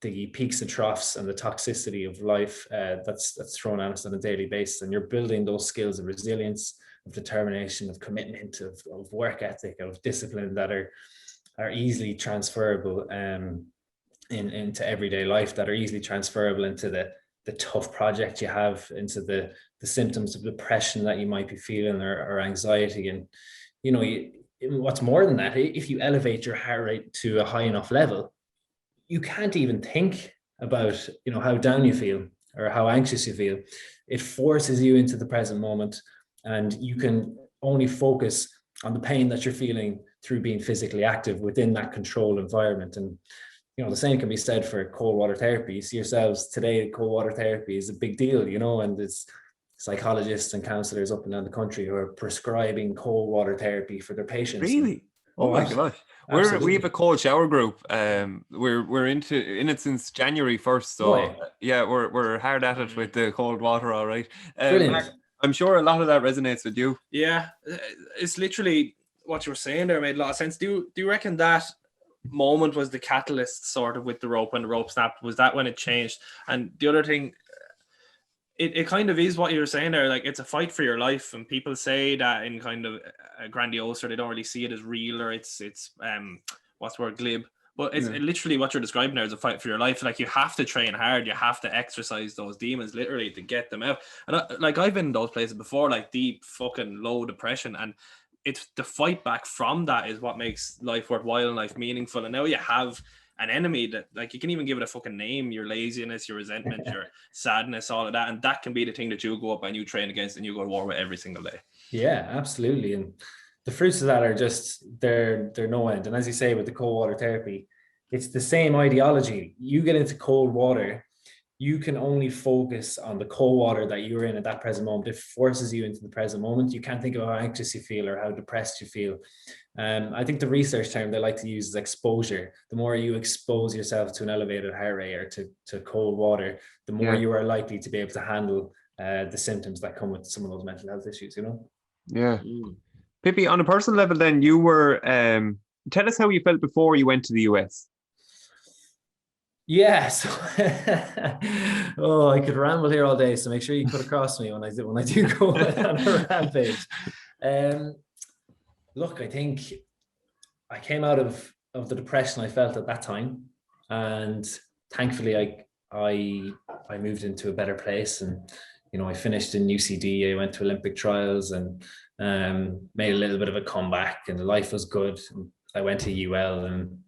the peaks and troughs and the toxicity of life that's thrown at us on a daily basis. And you're building those skills of resilience, of determination, of commitment, of work ethic, of discipline that are easily transferable into everyday life, that are easily transferable into the tough project you have, into the symptoms of depression that you might be feeling, or anxiety. And what's more than that, if you elevate your heart rate to a high enough level, you can't even think about how down you feel or how anxious you feel. It forces you into the present moment, and you can only focus on the pain that you're feeling through being physically active within that controlled environment. And the same can be said for cold water therapy. You see yourselves today, cold water therapy is a big deal, and there's psychologists and counselors up and down the country who are prescribing cold water therapy for their patients. Really? Oh my gosh. We have a cold shower group. We're in it since January 1st. So yeah, we're hard at it with the cold water, all right. I'm sure a lot of that resonates with you. Yeah, it's literally what you were saying there made a lot of sense. Do you reckon that moment was the catalyst sort of with the rope, when the rope snapped? Was that when it changed? And the other thing, it kind of is what you were saying there, like it's a fight for your life, and people say that in kind of a grandiose, or they don't really see it as real, or it's what's the word, glib, but it's literally what you're describing there is a fight for your life. Like you have to train hard, you have to exercise those demons literally to get them out. And I've been in those places before, like deep fucking low depression, and it's the fight back from that is what makes life worthwhile and life meaningful. And now you have an enemy that, like, you can even give it a fucking name: your laziness, your resentment, your sadness, all of that. And that can be the thing that you go up and you train against and you go to war with every single day. Yeah, absolutely. And the fruits of that are just, they're no end. And as you say, with the cold water therapy, it's the same ideology. You get into cold water, you can only focus on the cold water that you're in at that present moment. It forces you into the present moment. You can't think of how anxious you feel or how depressed you feel. I think the research term they like to use is exposure. The more you expose yourself to an elevated heart rate or to cold water, the more you are likely to be able to handle the symptoms that come with some of those mental health issues, Yeah. Pippy, on a personal level then, you were, tell us how you felt before you went to the US. Yes. I could ramble here all day, so make sure you cut across me when I do go on a rampage. Look, I think I came out of the depression I felt at that time, and thankfully I moved into a better place, and I finished in UCD. I went to Olympic trials and made a little bit of a comeback, and life was good. I went to UL, and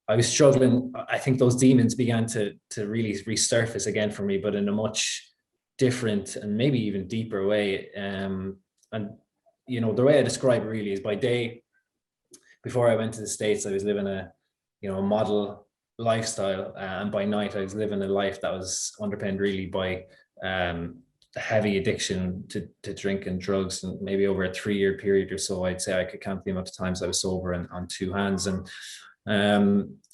I was struggling. I think those demons began to really resurface again for me, but in a much different and maybe even deeper way. And the way I describe it really is, by day, before I went to the States, I was living a model lifestyle, and by night I was living a life that was underpinned really by the heavy addiction to drink and drugs. And maybe over a 3-year period or so, I'd say I could count the amount of times I was sober on 2 hands. And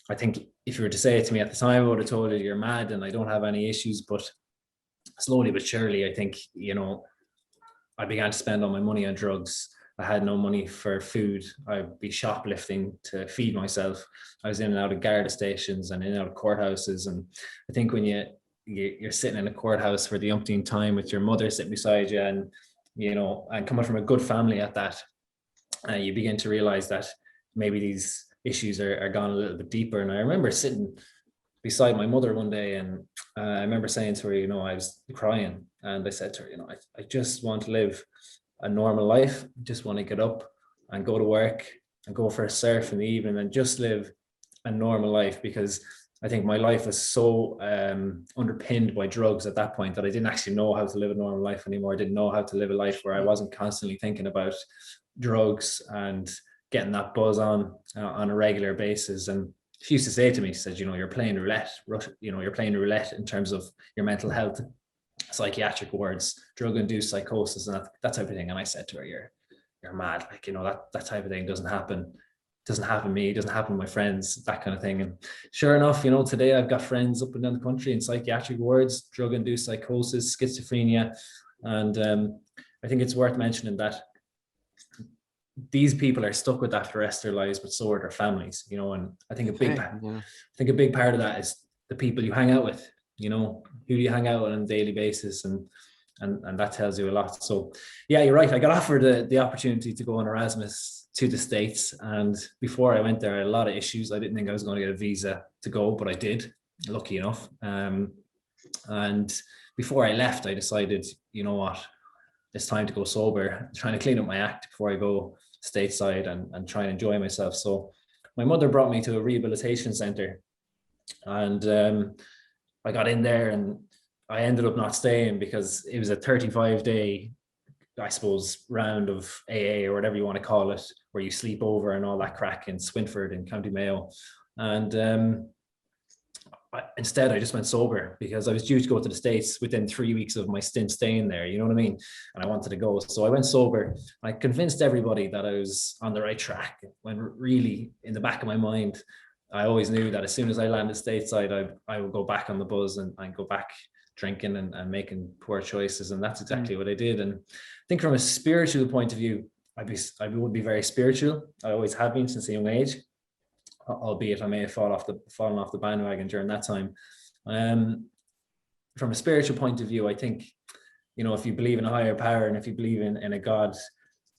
I think if you were to say it to me at the time, I would have told you you're mad and I don't have any issues. But slowly but surely, I think, I began to spend all my money on drugs. I had no money for food. I'd be shoplifting to feed myself. I was in and out of Garda stations and in and out of courthouses. And I think when you're sitting in a courthouse for the umpteenth time with your mother sitting beside you, and and coming from a good family at that, you begin to realize that maybe these issues are gone a little bit deeper. And I remember sitting beside my mother one day, and I remember saying to her, I was crying, and I said to her, I just want to live a normal life. I just want to get up and go to work and go for a surf in the evening and just live a normal life, because I think my life was so underpinned by drugs at that point that I didn't actually know how to live a normal life anymore. I didn't know how to live a life where I wasn't constantly thinking about drugs and getting that buzz on a regular basis. And she used to say to me, she said, you're playing roulette, you're playing roulette in terms of your mental health, psychiatric wards, drug-induced psychosis, and that type of thing. And I said to her, you're mad. Like, that type of thing doesn't happen. Doesn't happen to me, doesn't happen to my friends, that kind of thing. And sure enough, today I've got friends up and down the country in psychiatric wards, drug-induced psychosis, schizophrenia. And I think it's worth mentioning that these people are stuck with that for the rest of their lives, but so are their families, and I think a big part of that is the people you hang out with, who do you hang out with on a daily basis, and that tells you a lot. So yeah, you're right. I got offered the opportunity to go on Erasmus to the States, and before I went there, I had a lot of issues. I didn't think I was going to get a visa to go, but I did, lucky enough. And before I left, I decided, what, it's time to go sober, trying to clean up my act before I go stateside and try and enjoy myself. So my mother brought me to a rehabilitation center, and I got in there, and I ended up not staying because it was a 35-day, I suppose, round of AA or whatever you want to call it, where you sleep over and all that crack in Swinford in County Mayo. And instead, I just went sober because I was due to go to the States within 3 weeks of my stint staying there, you know what I mean? And I wanted to go. So I went sober. I convinced everybody that I was on the right track, when really in the back of my mind, I always knew that as soon as I landed stateside, I would go back on the buzz and go back drinking and making poor choices. And that's exactly what I did. And I think from a spiritual point of view, I would be very spiritual. I always have been since a young age, albeit I may have fallen off the bandwagon during that time. From a spiritual point of view, I think, if you believe in a higher power and if you believe in a God,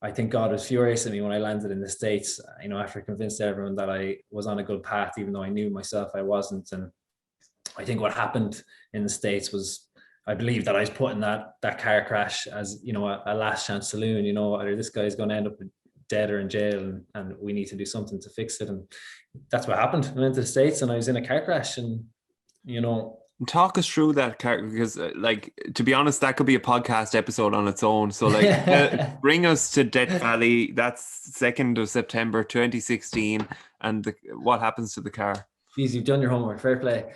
I think God was furious at me when I landed in the States, after I convinced everyone that I was on a good path, even though I knew myself I wasn't. And I think what happened in the States was, I believe that I was put in that car crash as, a last chance saloon, either this guy's going to end up dead or in jail, and we need to do something to fix it. And that's what happened. I went to the States and I was in a car crash, and, Talk us through that car, because to be honest, that could be a podcast episode on its own. So bring us to Death Valley. That's 2nd of September 2016, and what happens to the car? Jeez, you've done your homework. Fair play.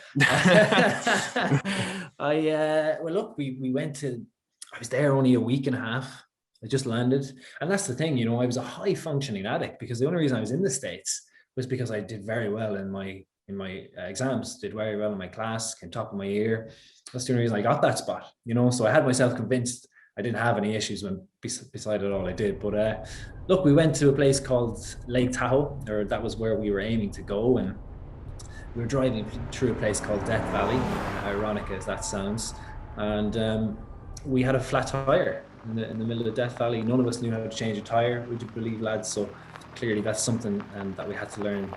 Well, look, we went to, I was there only a week and a half. I just landed. And that's the thing, I was a high functioning addict, because the only reason I was in the States was because I did very well in my exams, did very well in my class, came top of my year. That's the only reason I got that spot, so I had myself convinced I didn't have any issues when beside it all I did. But look, we went to a place called Lake Tahoe, or that was where we were aiming to go. And we were driving through a place called Death Valley, ironic as that sounds. And we had a flat tire in the middle of Death Valley. None of us knew how to change a tire, would you believe, lads? So clearly that's something that we had to learn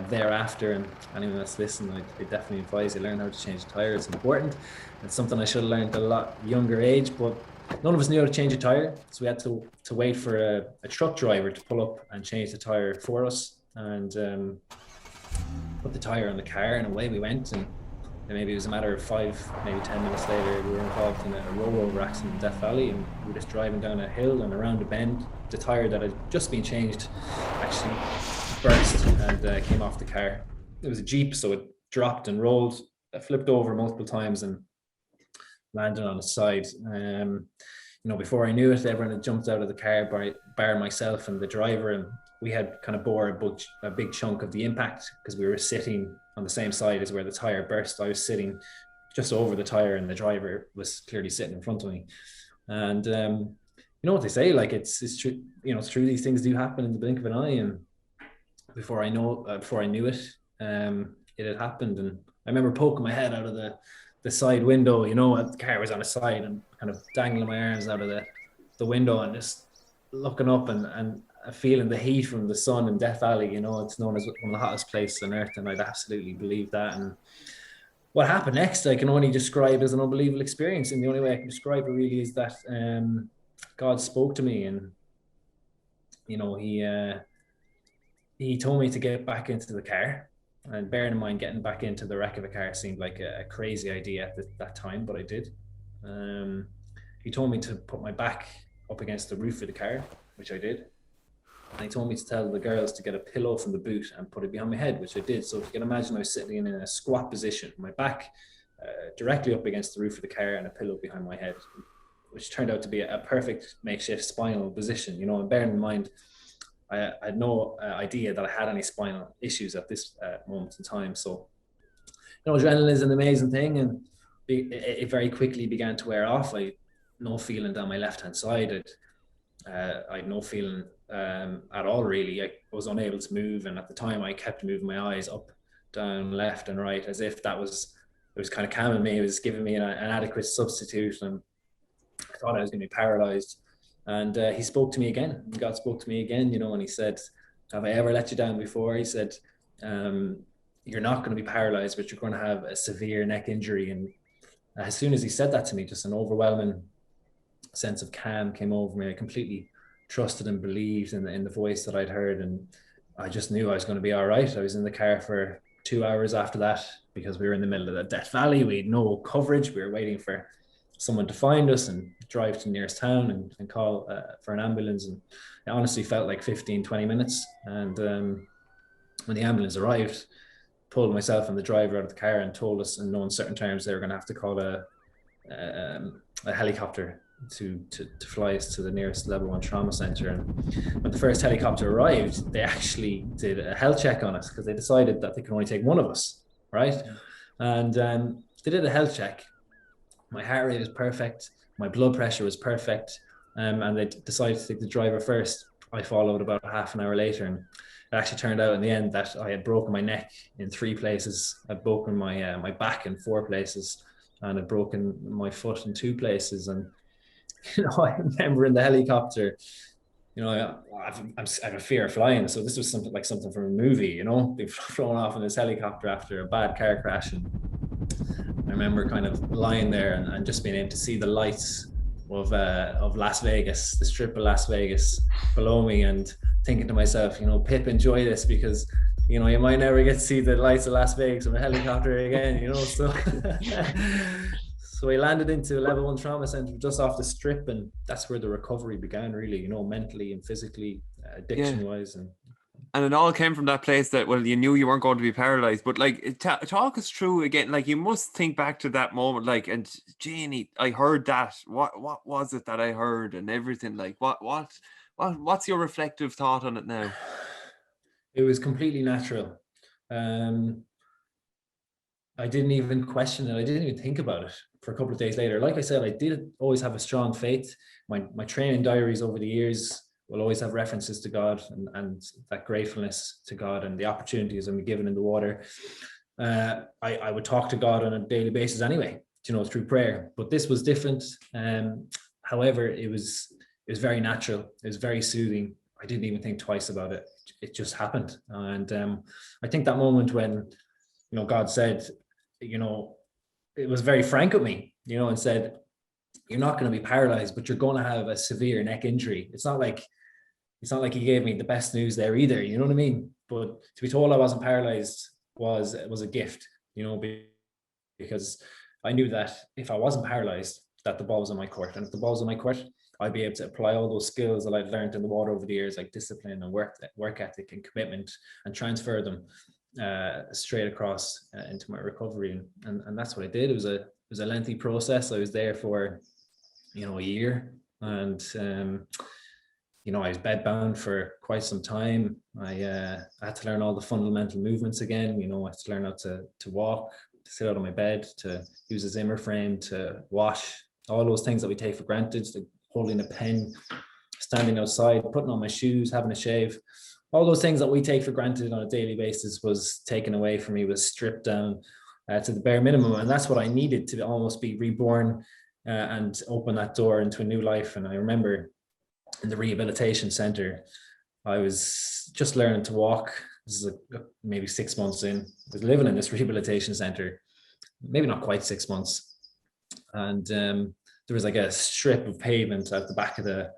thereafter. And anyone that's listening, I definitely advise you learn how to change a tire. It's important. It's something I should have learned at a lot younger age, but none of us knew how to change a tire. So we had to wait for a truck driver to pull up and change the tire for us, and put the tire on the car, and away we went. And maybe it was a matter of 5, maybe 10 minutes later, we were involved in a rollover accident in Death Valley, and we were just driving down a hill, and around a bend, the tire that had just been changed actually burst and came off the car. It was a Jeep, so it dropped and rolled, flipped over multiple times and landed on its side. Before I knew it, everyone had jumped out of the car, bar myself and the driver, and we had kind of bore a big chunk of the impact because we were sitting on the same side as where the tire burst. I was sitting just over the tire, and the driver was clearly sitting in front of me. And you know what they say, like it's true. You know, it's true. These things do happen in the blink of an eye, and before I knew it, it had happened. And I remember poking my head out of the side window. You know, the car was on the side, and kind of dangling my arms out of the window and just looking up and feeling the heat from the sun in Death Valley. You know, it's known as one of the hottest places on earth, and I'd absolutely believe that. And what happened next, I can only describe as an unbelievable experience. And the only way I can describe it really is that God spoke to me, and, you know, he told me to get back into the car. And bearing in mind, getting back into the wreck of a car seemed like a crazy idea at that time, but I did. He told me to put my back up against the roof of the car, which I did. And he told me to tell the girls to get a pillow from the boot and put it behind my head, which I did. So if you can imagine, I was sitting in a squat position, my back directly up against the roof of the car and a pillow behind my head, which turned out to be a perfect makeshift spinal position. You know, and bearing in mind, I had no idea that I had any spinal issues at this moment in time. So, you know, adrenaline is an amazing thing, and it very quickly began to wear off. I had no feeling down my left-hand side. I had no feeling at all, really. I was unable to move, and at the time I kept moving my eyes up, down, left and right, as if it was kind of calming me. It was giving me an adequate substitute, and I thought I was going to be paralyzed. And he spoke to me again. God spoke to me again, you know, and he said, "Have I ever let you down before?" He said, "You're not going to be paralyzed, but you're going to have a severe neck injury." And as soon as he said that to me, just an overwhelming sense of calm came over me. I completely trusted and believed in the voice that I'd heard, and I just knew I was going to be all right. I was in the car for 2 hours after that because we were in the middle of the Death Valley. We had no coverage. We were waiting for someone to find us and drive to the nearest town and call for an ambulance. And it honestly felt like 15-20 minutes. And when the ambulance arrived, pulled myself and the driver out of the car and told us in no uncertain terms they were going to have to call a helicopter to fly us to the nearest level 1 trauma center. And when the first helicopter arrived, they actually did a health check on us because they decided that they could only take one of us, right? And they did a health check. My heart rate was perfect, my blood pressure was perfect, and they decided to take the driver first. I followed about half an hour later, and it actually turned out in the end that I had broken my neck in 3 places. I'd broken my back in 4 places, and I'd broken my foot in 2 places. And you know, I remember in the helicopter, you know, I have a fear of flying, so this was something from a movie, you know, being flown off in this helicopter after a bad car crash. And I remember kind of lying there and just being able to see the lights of Las Vegas, the strip of Las Vegas below me, and thinking to myself, you know, Pip, enjoy this, because, you know, you might never get to see the lights of Las Vegas from a helicopter again, you know. So so we landed into a level 1 trauma center just off the strip, and that's where the recovery began, really, you know, mentally and physically, addiction wise. And it all came from that place that, well, you knew you weren't going to be paralyzed, but like, talk us through again. Like, you must think back to that moment, like, and Jeannie, I heard that. What was it that I heard and everything? Like, what's your reflective thought on it now? It was completely natural. I didn't even question it. I didn't even think about it for a couple of days later. Like I said, I did always have a strong faith. My training diaries over the years will always have references to God and that gratefulness to God and the opportunities I'm given in the water. I would talk to God on a daily basis anyway, you know, through prayer. But this was different. However, it was very natural. It was very soothing. I didn't even think twice about it. It just happened. And I think that moment when, you know, God said, you know, it was very frank with me, you know, and said, "You're not going to be paralyzed, but you're going to have a severe neck injury." It's not like he gave me the best news there either, you know what I mean? But to be told I wasn't paralyzed was a gift, you know, because I knew that if I wasn't paralyzed, that the ball was on my court. And if the ball was on my court, I'd be able to apply all those skills that I'd learned in the water over the years, like discipline and work ethic and commitment, and transfer them straight across into my recovery. And that's what I did. It was a lengthy process. I was there for, you know, a year, and I was bedbound for quite some time. I had to learn all the fundamental movements again. I had to learn how to walk, to sit out on my bed, to use a Zimmer frame, to wash, all those things that we take for granted, like holding a pen, standing outside, putting on my shoes, having a shave. All those things that we take for granted on a daily basis was taken away from me, was stripped down to the bare minimum. And that's what I needed to almost be reborn and open that door into a new life. And I remember in the rehabilitation center, I was just learning to walk. This is maybe 6 months in. I was living in this rehabilitation center, maybe not quite 6 months. And there was like a strip of pavement at the back of the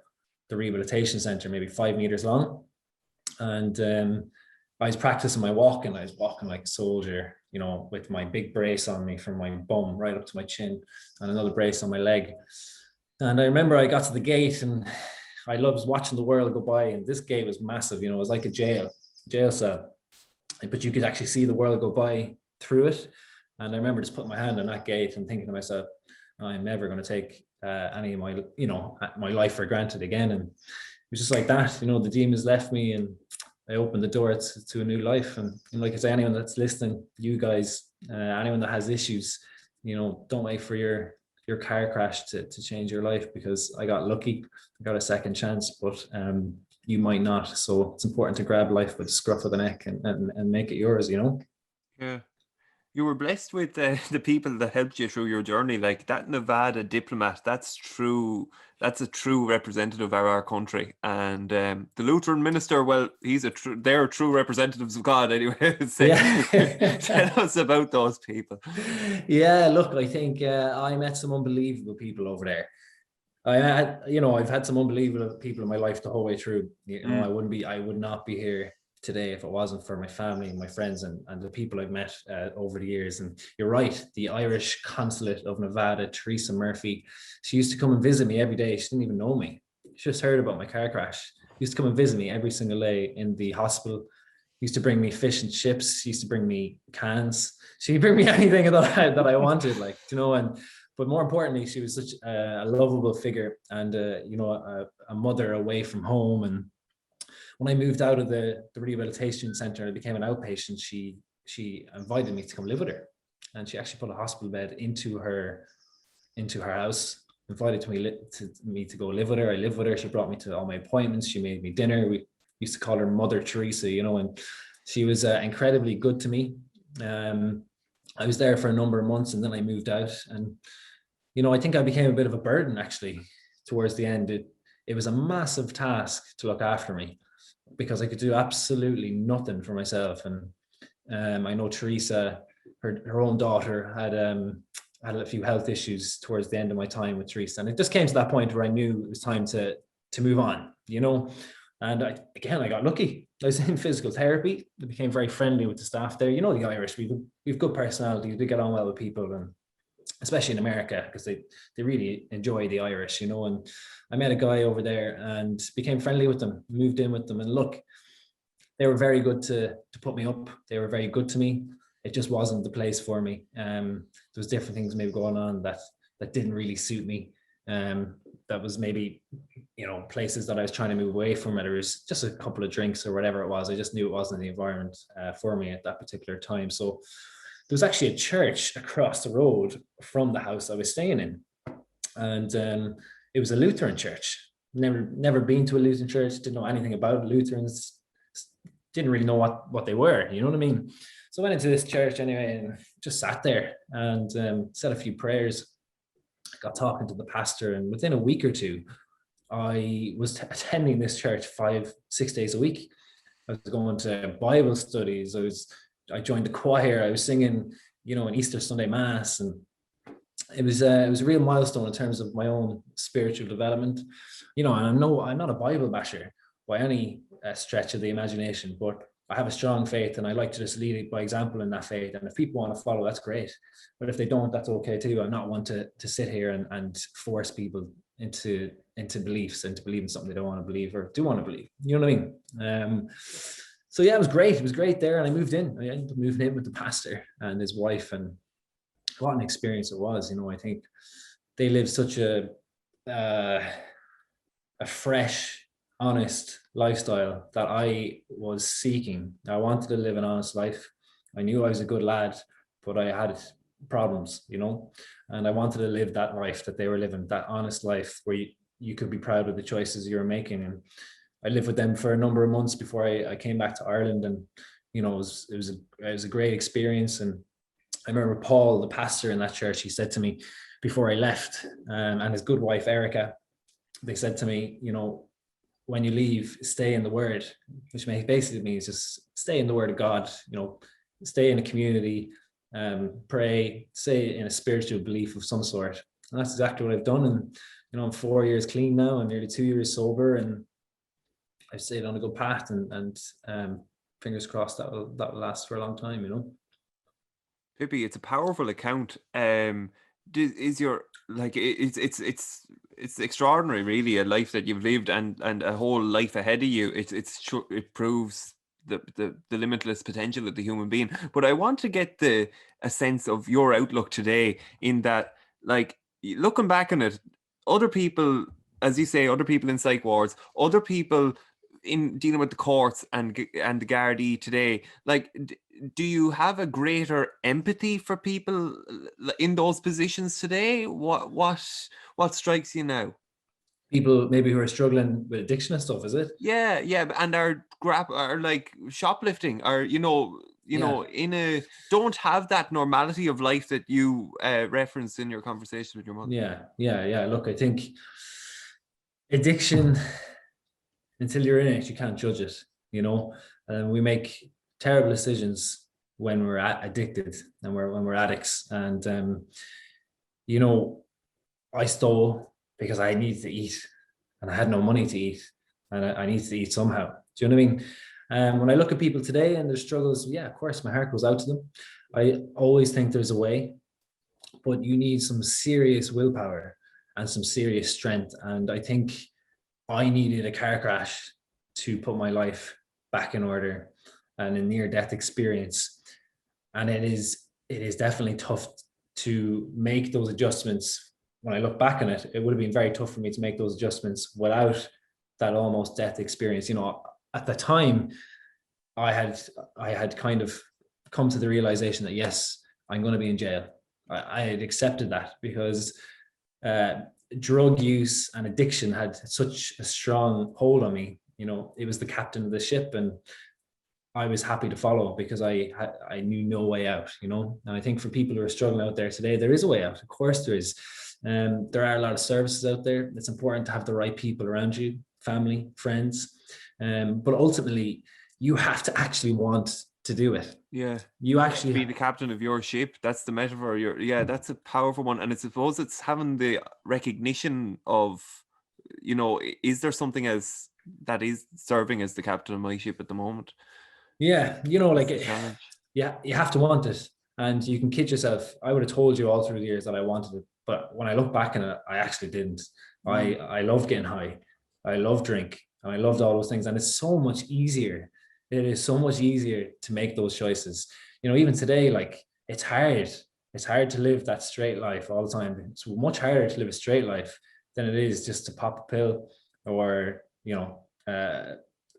rehabilitation center, maybe 5 meters long. And I was practicing my walk, and I was walking like a soldier, with my big brace on me from my bum right up to my chin, and another brace on my leg. And I remember I got to the gate, and I loved watching the world go by. And this gate was massive, it was like a jail cell, but you could actually see the world go by through it. And I remember just putting my hand on that gate and thinking to myself, I'm never going to take any of my life for granted again. And it was just like that, the demons left me, and I opened the door to a new life. And like I say, anyone that's listening, you guys, anyone that has issues, don't wait for your car crash to change your life, because I got lucky, I got a second chance, but you might not. So it's important to grab life by the scruff of the neck and make it yours, Yeah. You were blessed with the people that helped you through your journey, like that Nevada diplomat. That's a true representative of our country. And the Lutheran minister, well, they're true representatives of God anyway. So tell us about those people. Yeah, look, I think I met some unbelievable people over there. I've had some unbelievable people in my life the whole way through. I would not be here today if it wasn't for my family and my friends and the people I've met over the years. And you're right, the Irish consulate of Nevada, Teresa Murphy, she used to come and visit me every day. She didn't even know me. She just heard about my car crash. She used to come and visit me every single day in the hospital. Used to bring me fish and chips. She used to bring me cans. She'd bring me anything that I wanted, but more importantly, she was such a lovable figure, and a mother away from home. And when I moved out of the rehabilitation center, I became an outpatient. She invited me to come live with her, and she actually put a hospital bed into her house. Invited me to go live with her. I lived with her. She brought me to all my appointments. She made me dinner. We used to call her Mother Teresa, and she was incredibly good to me. I was there for a number of months, and then I moved out. And I think I became a bit of a burden actually towards the end. It was a massive task to look after me, because I could do absolutely nothing for myself. And I know Teresa, her own daughter, had a few health issues towards the end of my time with Teresa. And it just came to that point where I knew it was time to move on, And I got lucky. I was in physical therapy. I became very friendly with the staff there. The Irish, we've good personalities. We get on well with people, and especially in America, because they really enjoy the Irish, and I met a guy over there and became friendly with them, moved in with them. And look, they were very good to put me up. They were very good to me. It just wasn't the place for me. There was different things maybe going on that didn't really suit me. That was maybe, places that I was trying to move away from, whether it was just a couple of drinks or whatever it was. I just knew it wasn't the environment for me at that particular time. So there was actually a church across the road from the house I was staying in. And it was a Lutheran church. Never been to a Lutheran church, didn't know anything about Lutherans, didn't really know what they were, you know what I mean? So I went into this church anyway and just sat there and said a few prayers, got talking to the pastor, and within a week or two, I was attending this church 5-6 days a week. I was going to Bible studies. I joined the choir. I was singing, an Easter Sunday Mass, and it was a real milestone in terms of my own spiritual development. And I'm not a Bible basher by any stretch of the imagination, but I have a strong faith, and I like to just lead by example in that faith. And if people want to follow, that's great. But if they don't, that's okay too. I'm not one to sit here and force people into beliefs and to believe in something they don't want to believe or do want to believe. You know what I mean? So yeah, it was great. It was great there. And I moved in. I ended up moving in with the pastor and his wife, and what an experience it was. I think they live such a fresh honest lifestyle that I was seeking. I wanted to live an honest life. I knew I was a good lad, but I had problems, you know, and I wanted to live that life that they were living, that honest life where you could be proud of the choices you were making. And I lived with them for a number of months before I came back to Ireland, and you know, it was a great experience. And I remember Paul, the pastor in that church, he said to me before I left, and his good wife Erica, they said to me, you know, when you leave, stay in the Word, which basically means just stay in the Word of God. You know, stay in a community, pray, stay in a spiritual belief of some sort. And that's exactly what I've done. And you know, I'm 4 years clean now. I'm nearly 2 years sober, and I've stayed on a good path. And fingers crossed that will last for a long time. You know. Pippy, it's a powerful account. Is your like it's extraordinary, really, a life that you've lived and a whole life ahead of you. It proves the limitless potential of the human being. But I want to get a sense of your outlook today, in that, like, looking back on it, other people, as you say, other people in psych wards, other people in dealing with the courts and the Gardaí today, like, do you have a greater empathy for people in those positions today? What strikes you now? People maybe who are struggling with addiction and stuff, is it? Yeah, and are like shoplifting, or you know, don't have that normality of life that you referenced in your conversation with your mother. Yeah. Look, I think addiction, until you're in it, you can't judge it, you know. And we make terrible decisions when we're addicted and when we're addicts. And you know, I stole because I needed to eat, and I had no money to eat, and I needed to eat somehow. Do you know what I mean? When I look at people today and their struggles, yeah, of course, my heart goes out to them. I always think there's a way, but you need some serious willpower and some serious strength. And I think I needed a car crash to put my life back in order, and a near-death experience. And it is definitely tough to make those adjustments. When I look back on it, it would have been very tough for me to make those adjustments without that almost death experience. You know, at the time, I had kind of come to the realization that, yes, I'm going to be in jail. I had accepted that because drug use and addiction had such a strong hold on me. You know, it was the captain of the ship, and I was happy to follow because I knew no way out, you know. And I think for people who are struggling out there today, there is a way out. Of course there is. There are a lot of services out there. It's important to have the right people around you, family, friends. But ultimately, you have to actually want to do it. Yeah. You actually be the captain of your ship. That's the metaphor. That's a powerful one. And I suppose it's having the recognition of, you know, is there something else that is serving as the captain of my ship at the moment? Yeah, you know, like, yeah, you have to want it, and you can kid yourself. I would have told you all through the years that I wanted it, but when I look back on it, I actually didn't. I love getting high, I love drink, and I loved all those things, and it's so much easier. It is so much easier to make those choices. You know, even today, like, it's hard. It's hard to live that straight life all the time. It's much harder to live a straight life than it is just to pop a pill or, you know,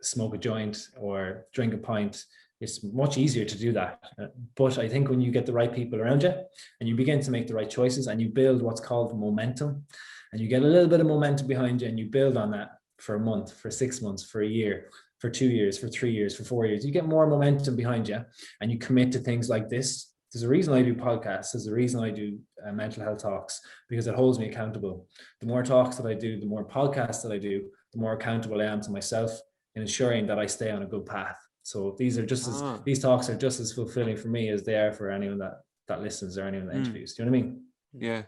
smoke a joint or drink a pint. It's much easier to do that. But I think when you get the right people around you and you begin to make the right choices and you build what's called momentum, and you get a little bit of momentum behind you and you build on that for a month, for 6 months, for a year, for 2 years, for 3 years, for 4 years, you get more momentum behind you and you commit to things like this. There's a reason I do podcasts. There's a reason I do mental health talks, because it holds me accountable. The more talks that I do, the more podcasts that I do, the more accountable I am to myself in ensuring that I stay on a good path. So these are just these talks are just as fulfilling for me as they are for anyone that listens or anyone that interviews. Do you know what I mean? Yeah.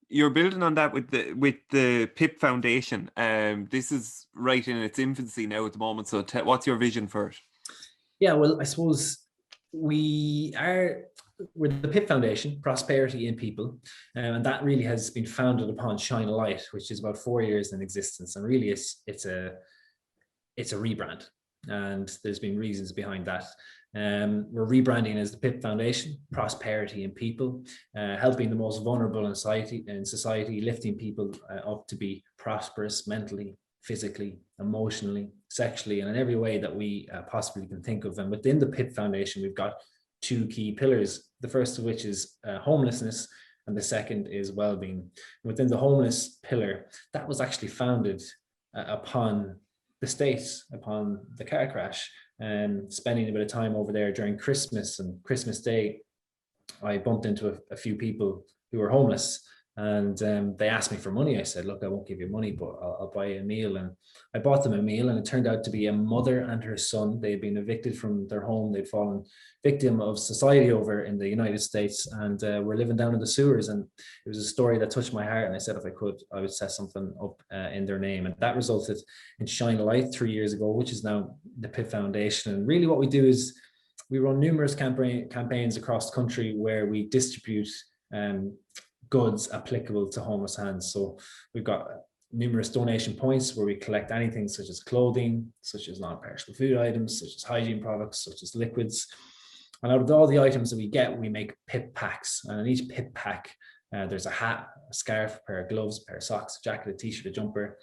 You're building on that with the PIP Foundation. This is right in its infancy now at the moment. So what's your vision for it? Yeah, well, I suppose we're the PIP Foundation, Prosperity in People, and that really has been founded upon Shine a Light, which is about 4 years in existence, and really it's a rebrand, and there's been reasons behind that. We're rebranding as the PIP Foundation, Prosperity in People, helping the most vulnerable in society, lifting people up to be prosperous mentally, physically, emotionally, sexually, and in every way that we possibly can think of. And within the PIP Foundation, we've got 2 key pillars, the first of which is homelessness, and the second is well-being. Within the homeless pillar, that was actually founded upon the States, upon the car crash, and spending a bit of time over there during Christmas and Christmas Day. I bumped into a few people who were homeless, and they asked me for money. I said, look, I won't give you money, but I'll buy you a meal. And I bought them a meal, and it turned out to be a mother and her son. They had been evicted from their home. They'd fallen victim of society over in the United States, and were living down in the sewers. And it was a story that touched my heart. And I said, if I could, I would set something up in their name. And that resulted in Shine a Light 3 years ago, which is now the PIP Foundation. And really what we do is we run numerous campaigns across the country where we distribute goods applicable to homeless hands. So we've got numerous donation points where we collect anything such as clothing, such as non-perishable food items, such as hygiene products, such as liquids. And out of all the items that we get, we make PIP packs. And in each PIP pack, there's a hat, a scarf, a pair of gloves, a pair of socks, a jacket, a t-shirt, a jumper,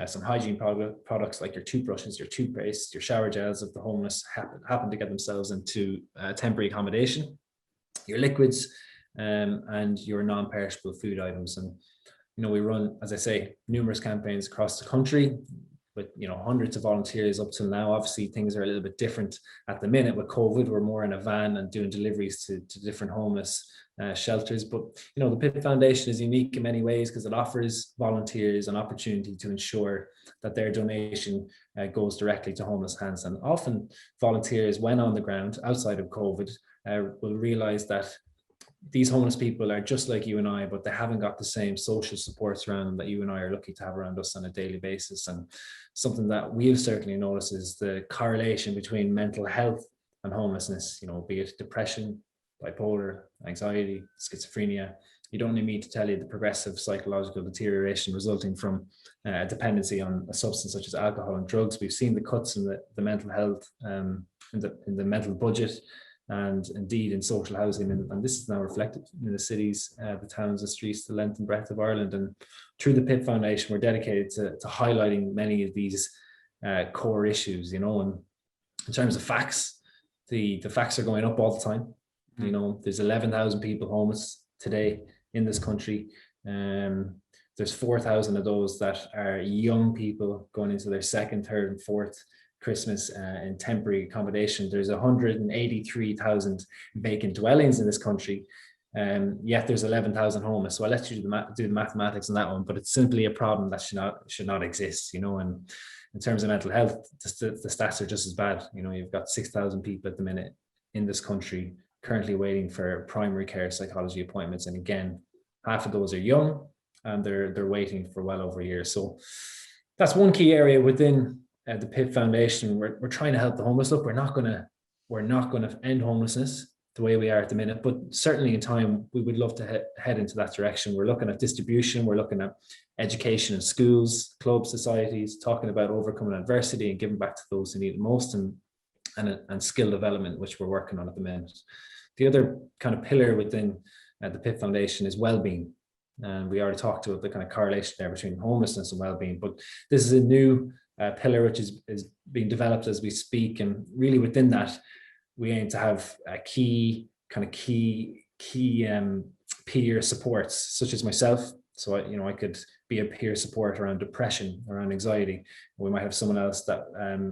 some hygiene products like your toothbrushes, your toothpaste, your shower gels if the homeless happen to get themselves into temporary accommodation, your liquids, and your non-perishable food items. And we run, as I say, numerous campaigns across the country with hundreds of volunteers up till now. Obviously things are a little bit different at the minute with COVID. We're more in a van and doing deliveries to different homeless shelters. But the PIP Foundation is unique in many ways because it offers volunteers an opportunity to ensure that their donation goes directly to homeless hands. And often volunteers, when on the ground outside of COVID, will realize that these homeless people are just like you and I, but they haven't got the same social supports around them that you and I are lucky to have around us on a daily basis. And something that we've certainly noticed is the correlation between mental health and homelessness, be it depression, bipolar, anxiety, schizophrenia. You don't need me to tell you the progressive psychological deterioration resulting from dependency on a substance such as alcohol and drugs. We've seen the cuts in the mental health, in the mental budget, and indeed in social housing. And this is now reflected in the cities, the towns, the streets, the length and breadth of Ireland. And through the PIP Foundation, we're dedicated to highlighting many of these core issues, and in terms of facts, the facts are going up all the time. There's 11,000 people homeless today in this country. There's 4,000 of those that are young people going into their second, third and fourth Christmas in temporary accommodation. There's 183,000 vacant dwellings in this country, yet there's 11,000 homeless. So I'll let you do the mathematics on that one, but it's simply a problem that should not exist, and in terms of mental health, the stats are just as bad. You've got 6,000 people at the minute in this country currently waiting for primary care psychology appointments, and again, half of those are young and they're waiting for well over a year. So that's one key area within the PIP Foundation. We're trying to help the homeless. Look, we're not going to end homelessness the way we are at the minute, but certainly in time we would love to head into that direction. We're looking at distribution, we're looking at education in schools, clubs, societies, talking about overcoming adversity and giving back to those who need it most, and skill development, which we're working on at the minute. The other kind of pillar within the PIP Foundation is well-being. And we already talked about the kind of correlation there between homelessness and well-being, but this is a new pillar which is being developed as we speak. And really within that, we aim to have key peer supports, such as myself. So I could be a peer support around depression, around anxiety. We might have someone else that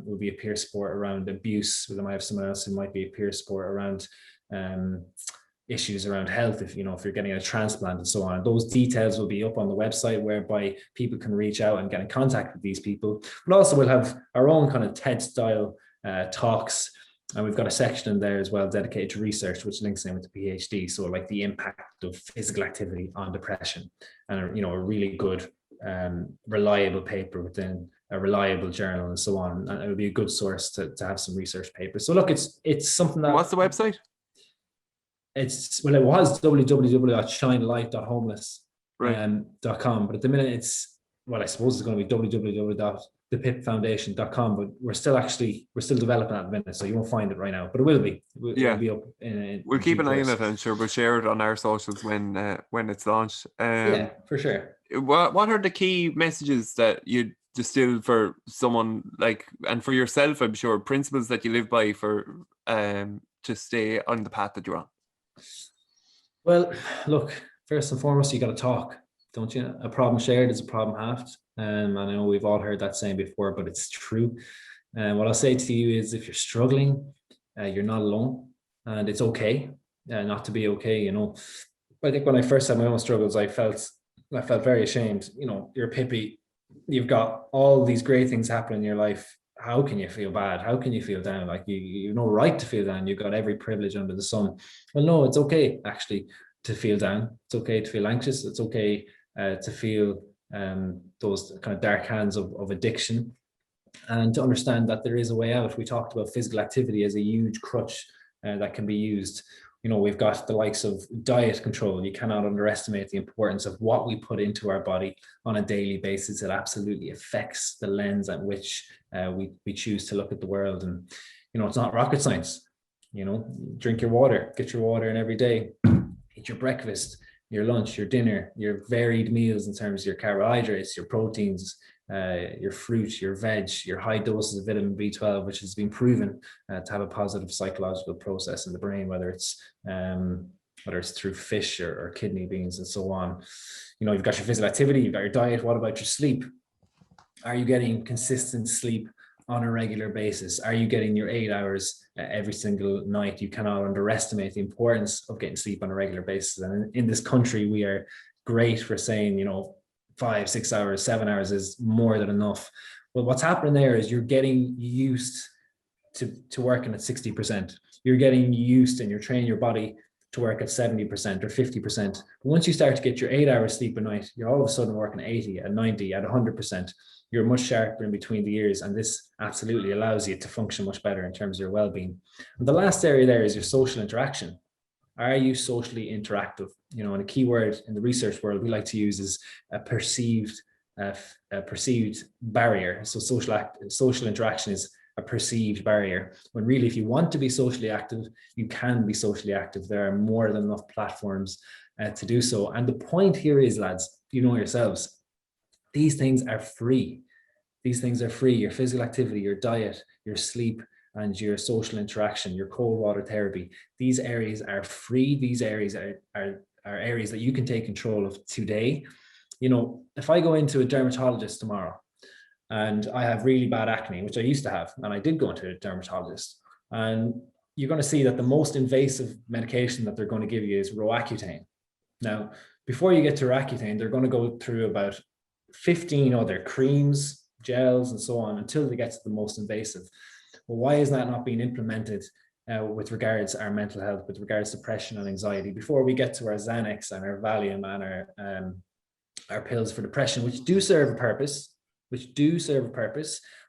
will be a peer support around abuse. We might have someone else who might be a peer support around issues around health, if you're getting a transplant and so on. Those details will be up on the website, whereby people can reach out and get in contact with these people. But also we'll have our own kind of TED style talks, and we've got a section in there as well dedicated to research, which links in with the PhD. So like the impact of physical activity on depression, and a really good reliable paper within a reliable journal and so on. And it would be a good source to have some research papers. So look, it's something that... What's the website? It was www.shinelight.homeless.com, but at the minute I suppose it's going to be www.thepipfoundation.com, but we're still developing at the minute, so you won't find it right now, but it will be. It'll be up we'll keep an eye on it, and sure we'll share it on our socials when it's launched. Yeah, for sure. What are the key messages that you'd distill for someone like, and for yourself, I'm sure, principles that you live by for to stay on the path that you're on? Well, look, first and foremost, you got to talk, don't you? A problem shared is a problem halved. And I know we've all heard that saying before, but it's true. And what I'll say to you is, if you're struggling, you're not alone, and it's okay not to be okay. You know, I think when I first had my own struggles, I felt very ashamed. You know, you're Pippy, you've got all these great things happening in your life. How can you feel bad? How can you feel down? Like you have no right to feel down. You've got every privilege under the sun. Well, no, it's okay actually to feel down. It's okay to feel anxious. It's okay to feel those kind of dark hands of addiction, and to understand that there is a way out. We talked about physical activity as a huge crutch that can be used. You know, we've got the likes of diet control. You cannot underestimate the importance of what we put into our body on a daily basis. It absolutely affects the lens at which we choose to look at the world. And, you know, it's not rocket science. You know, drink your water, get your water in every day, eat your breakfast, your lunch, your dinner, your varied meals in terms of your carbohydrates, your proteins, your fruit, your veg, your high doses of vitamin B12, which has been proven to have a positive psychological process in the brain, whether it's through fish or kidney beans and so on. You know, you've got your physical activity, you've got your diet. What about your sleep? Are you getting consistent sleep on a regular basis? Are you getting your 8 hours every single night? You cannot underestimate the importance of getting sleep on a regular basis. And in this country, we are great for saying, you know, 5, 6 hours, 7 hours is more than enough. Well, what's happening there is you're getting used to working at 60%. You're getting used and you're training your body to work at 70% or 50%. But once you start to get your 8 hours sleep a night, you're all of a sudden working at 80, at 90, at 100%. You're much sharper in between the ears, and this absolutely allows you to function much better in terms of your well-being. And the last area there is your social interaction. Are you socially interactive? You know, and a key word in the research world we like to use is a perceived barrier. So social interaction is a perceived barrier, when really, if you want to be socially active, you can be socially active. There are more than enough platforms to do so. And the point here is, lads, you know yourselves, these things are free. These things are free. Your physical activity, your diet, your sleep, and your social interaction, your cold water therapy. These areas are free. These areas are areas that you can take control of today. You know, if I go into a dermatologist tomorrow and I have really bad acne, which I used to have, and I did go into a dermatologist, and you're going to see that the most invasive medication that they're going to give you is Roaccutane. Now, before you get to Roaccutane, they're going to go through about 15 other creams, gels, and so on until they get to the most invasive. Well, why is that not being implemented with regards to our mental health, with regards to depression and anxiety, before we get to our Xanax and our Valium and our pills for depression, which do serve a purpose,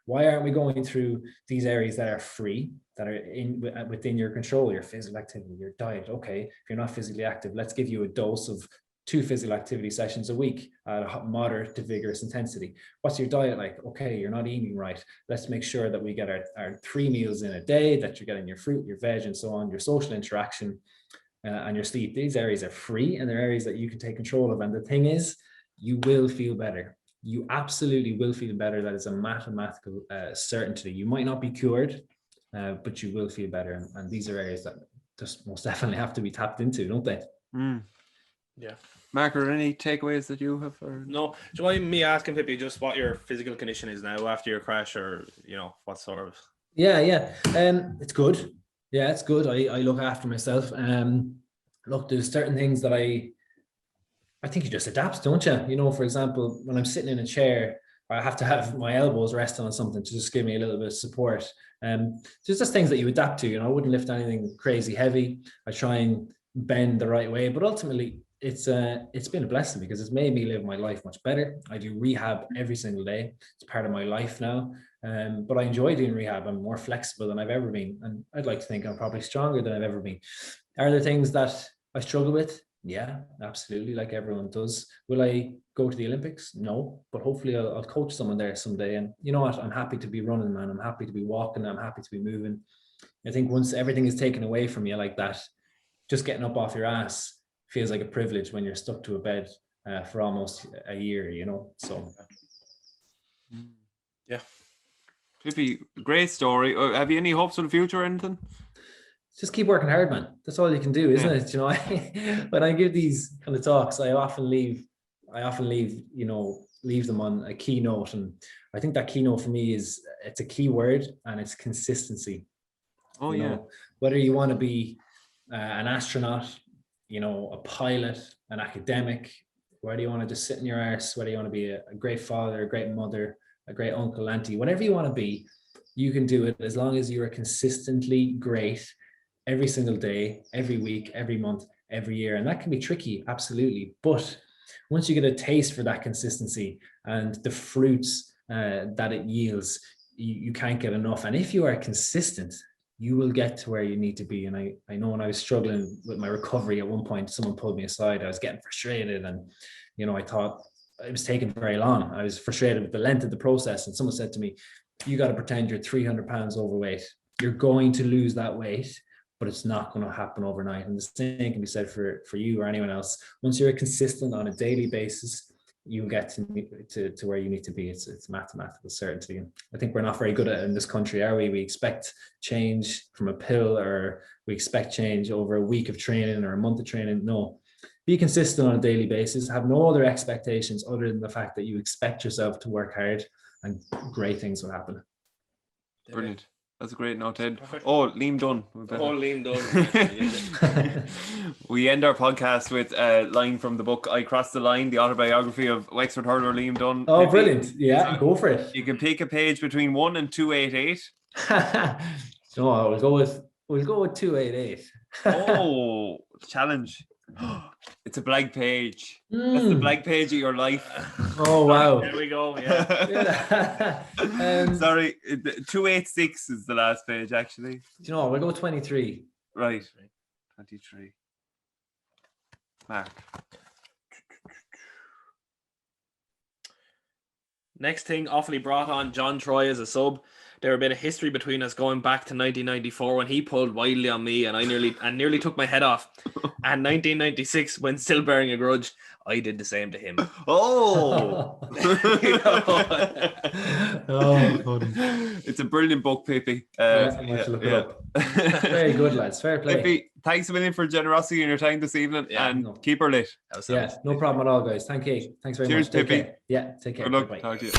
Why aren't we going through these areas that are free, that are within your control, your physical activity, your diet? Okay, if you're not physically active, let's give you a dose of 2 physical activity sessions a week at a moderate to vigorous intensity. What's your diet like? Okay, you're not eating right. Let's make sure that we get our 3 meals in a day, that you're getting your fruit, your veg, and so on, your social interaction and your sleep. These areas are free, and they're areas that you can take control of. And the thing is, you will feel better. You absolutely will feel better. That is a mathematical certainty. You might not be cured, but you will feel better. And these are areas that just most definitely have to be tapped into, don't they? Yeah. Mark, are there any takeaways that you have? Or... No. Do you mind me asking, Pippy, just what your physical condition is now after your crash, or, you know, what sort of... Yeah. It's good. Yeah, it's good. I look after myself. Look, there's certain things that I think you just adapt, don't you? You know, for example, when I'm sitting in a chair, I have to have my elbows resting on something to just give me a little bit of support. There's just things that you adapt to. You know, I wouldn't lift anything crazy heavy. I try and bend the right way, but ultimately it's been a blessing because it's made me live my life much better. I do rehab every single day. It's part of my life now. But I enjoy doing rehab. I'm more flexible than I've ever been. And I'd like to think I'm probably stronger than I've ever been. Are there things that I struggle with? Yeah, absolutely, like everyone does. Will I go to the Olympics? No, but hopefully I'll coach someone there someday. And you know what? I'm happy to be running, man. I'm happy to be walking. I'm happy to be moving. I think once everything is taken away from you like that, just getting up off your ass feels like a privilege when you're stuck to a bed for almost a year, you know. So Yeah. Pippy, great story. Have you any hopes for the future or anything? Just keep working hard, man. That's all you can do, isn't it? You know, when I give these kind of talks, I often leave, leave them on a keynote. And I think that keynote for me it's a key word, and it's consistency. Oh, you know, whether you want to be an astronaut, a pilot, an academic, whether you want to just sit in your arse, whether you want to be a great father, a great mother, a great uncle, auntie, whatever you want to be, you can do it as long as you're consistently great every single day, every week, every month, every year. And that can be tricky, absolutely. But once you get a taste for that consistency and the fruits that it yields, you can't get enough. And if you are consistent, you will get to where you need to be. And I know when I was struggling with my recovery at one point, someone pulled me aside. I was getting frustrated, and I thought it was taking very long. I was frustrated with the length of the process, and someone said to me, you got to pretend you're 300 pounds overweight. You're going to lose that weight, but it's not going to happen overnight. And the same can be said for you or anyone else. Once you're consistent on a daily basis, you get to where you need to be. It's mathematical certainty. And I think we're not very good at it in this country, are we? We expect change from a pill, or we expect change over a week of training or a month of training. No, be consistent on a daily basis. Have no other expectations other than the fact that you expect yourself to work hard, and great things will happen. Brilliant. That's a great note, Ed. Oh, Liam Dunn. Liam Dunn. We end our podcast with a line from the book I Crossed the Line, the autobiography of Wexford hurler Liam Dunn. Oh, brilliant. Yeah, go for it. You can pick a page between 1 and 288. No, we'll go with 288. Oh, challenge. It's a blank page. That's the blank page of your life. Oh, wow. There we go. Yeah. Sorry, 286 is the last page, actually. Do you know, we'll go 23. Right. 23. Mark. Next thing, Offaly brought on John Troy as a sub. There a bit of history between us going back to 1994 when he pulled wildly on me and I nearly took my head off. And 1996 when still bearing a grudge, I did the same to him. Oh, it's a brilliant book, Pippy. Look it up. Very good, lads. Fair play. Pippy, thanks a million for generosity and your time this evening, and keep her lit. Yeah, no problem at all, guys. Thank you. Thanks very much. Cheers, Pippy. Yeah, take care. Good luck. Bye-bye. Talk to you.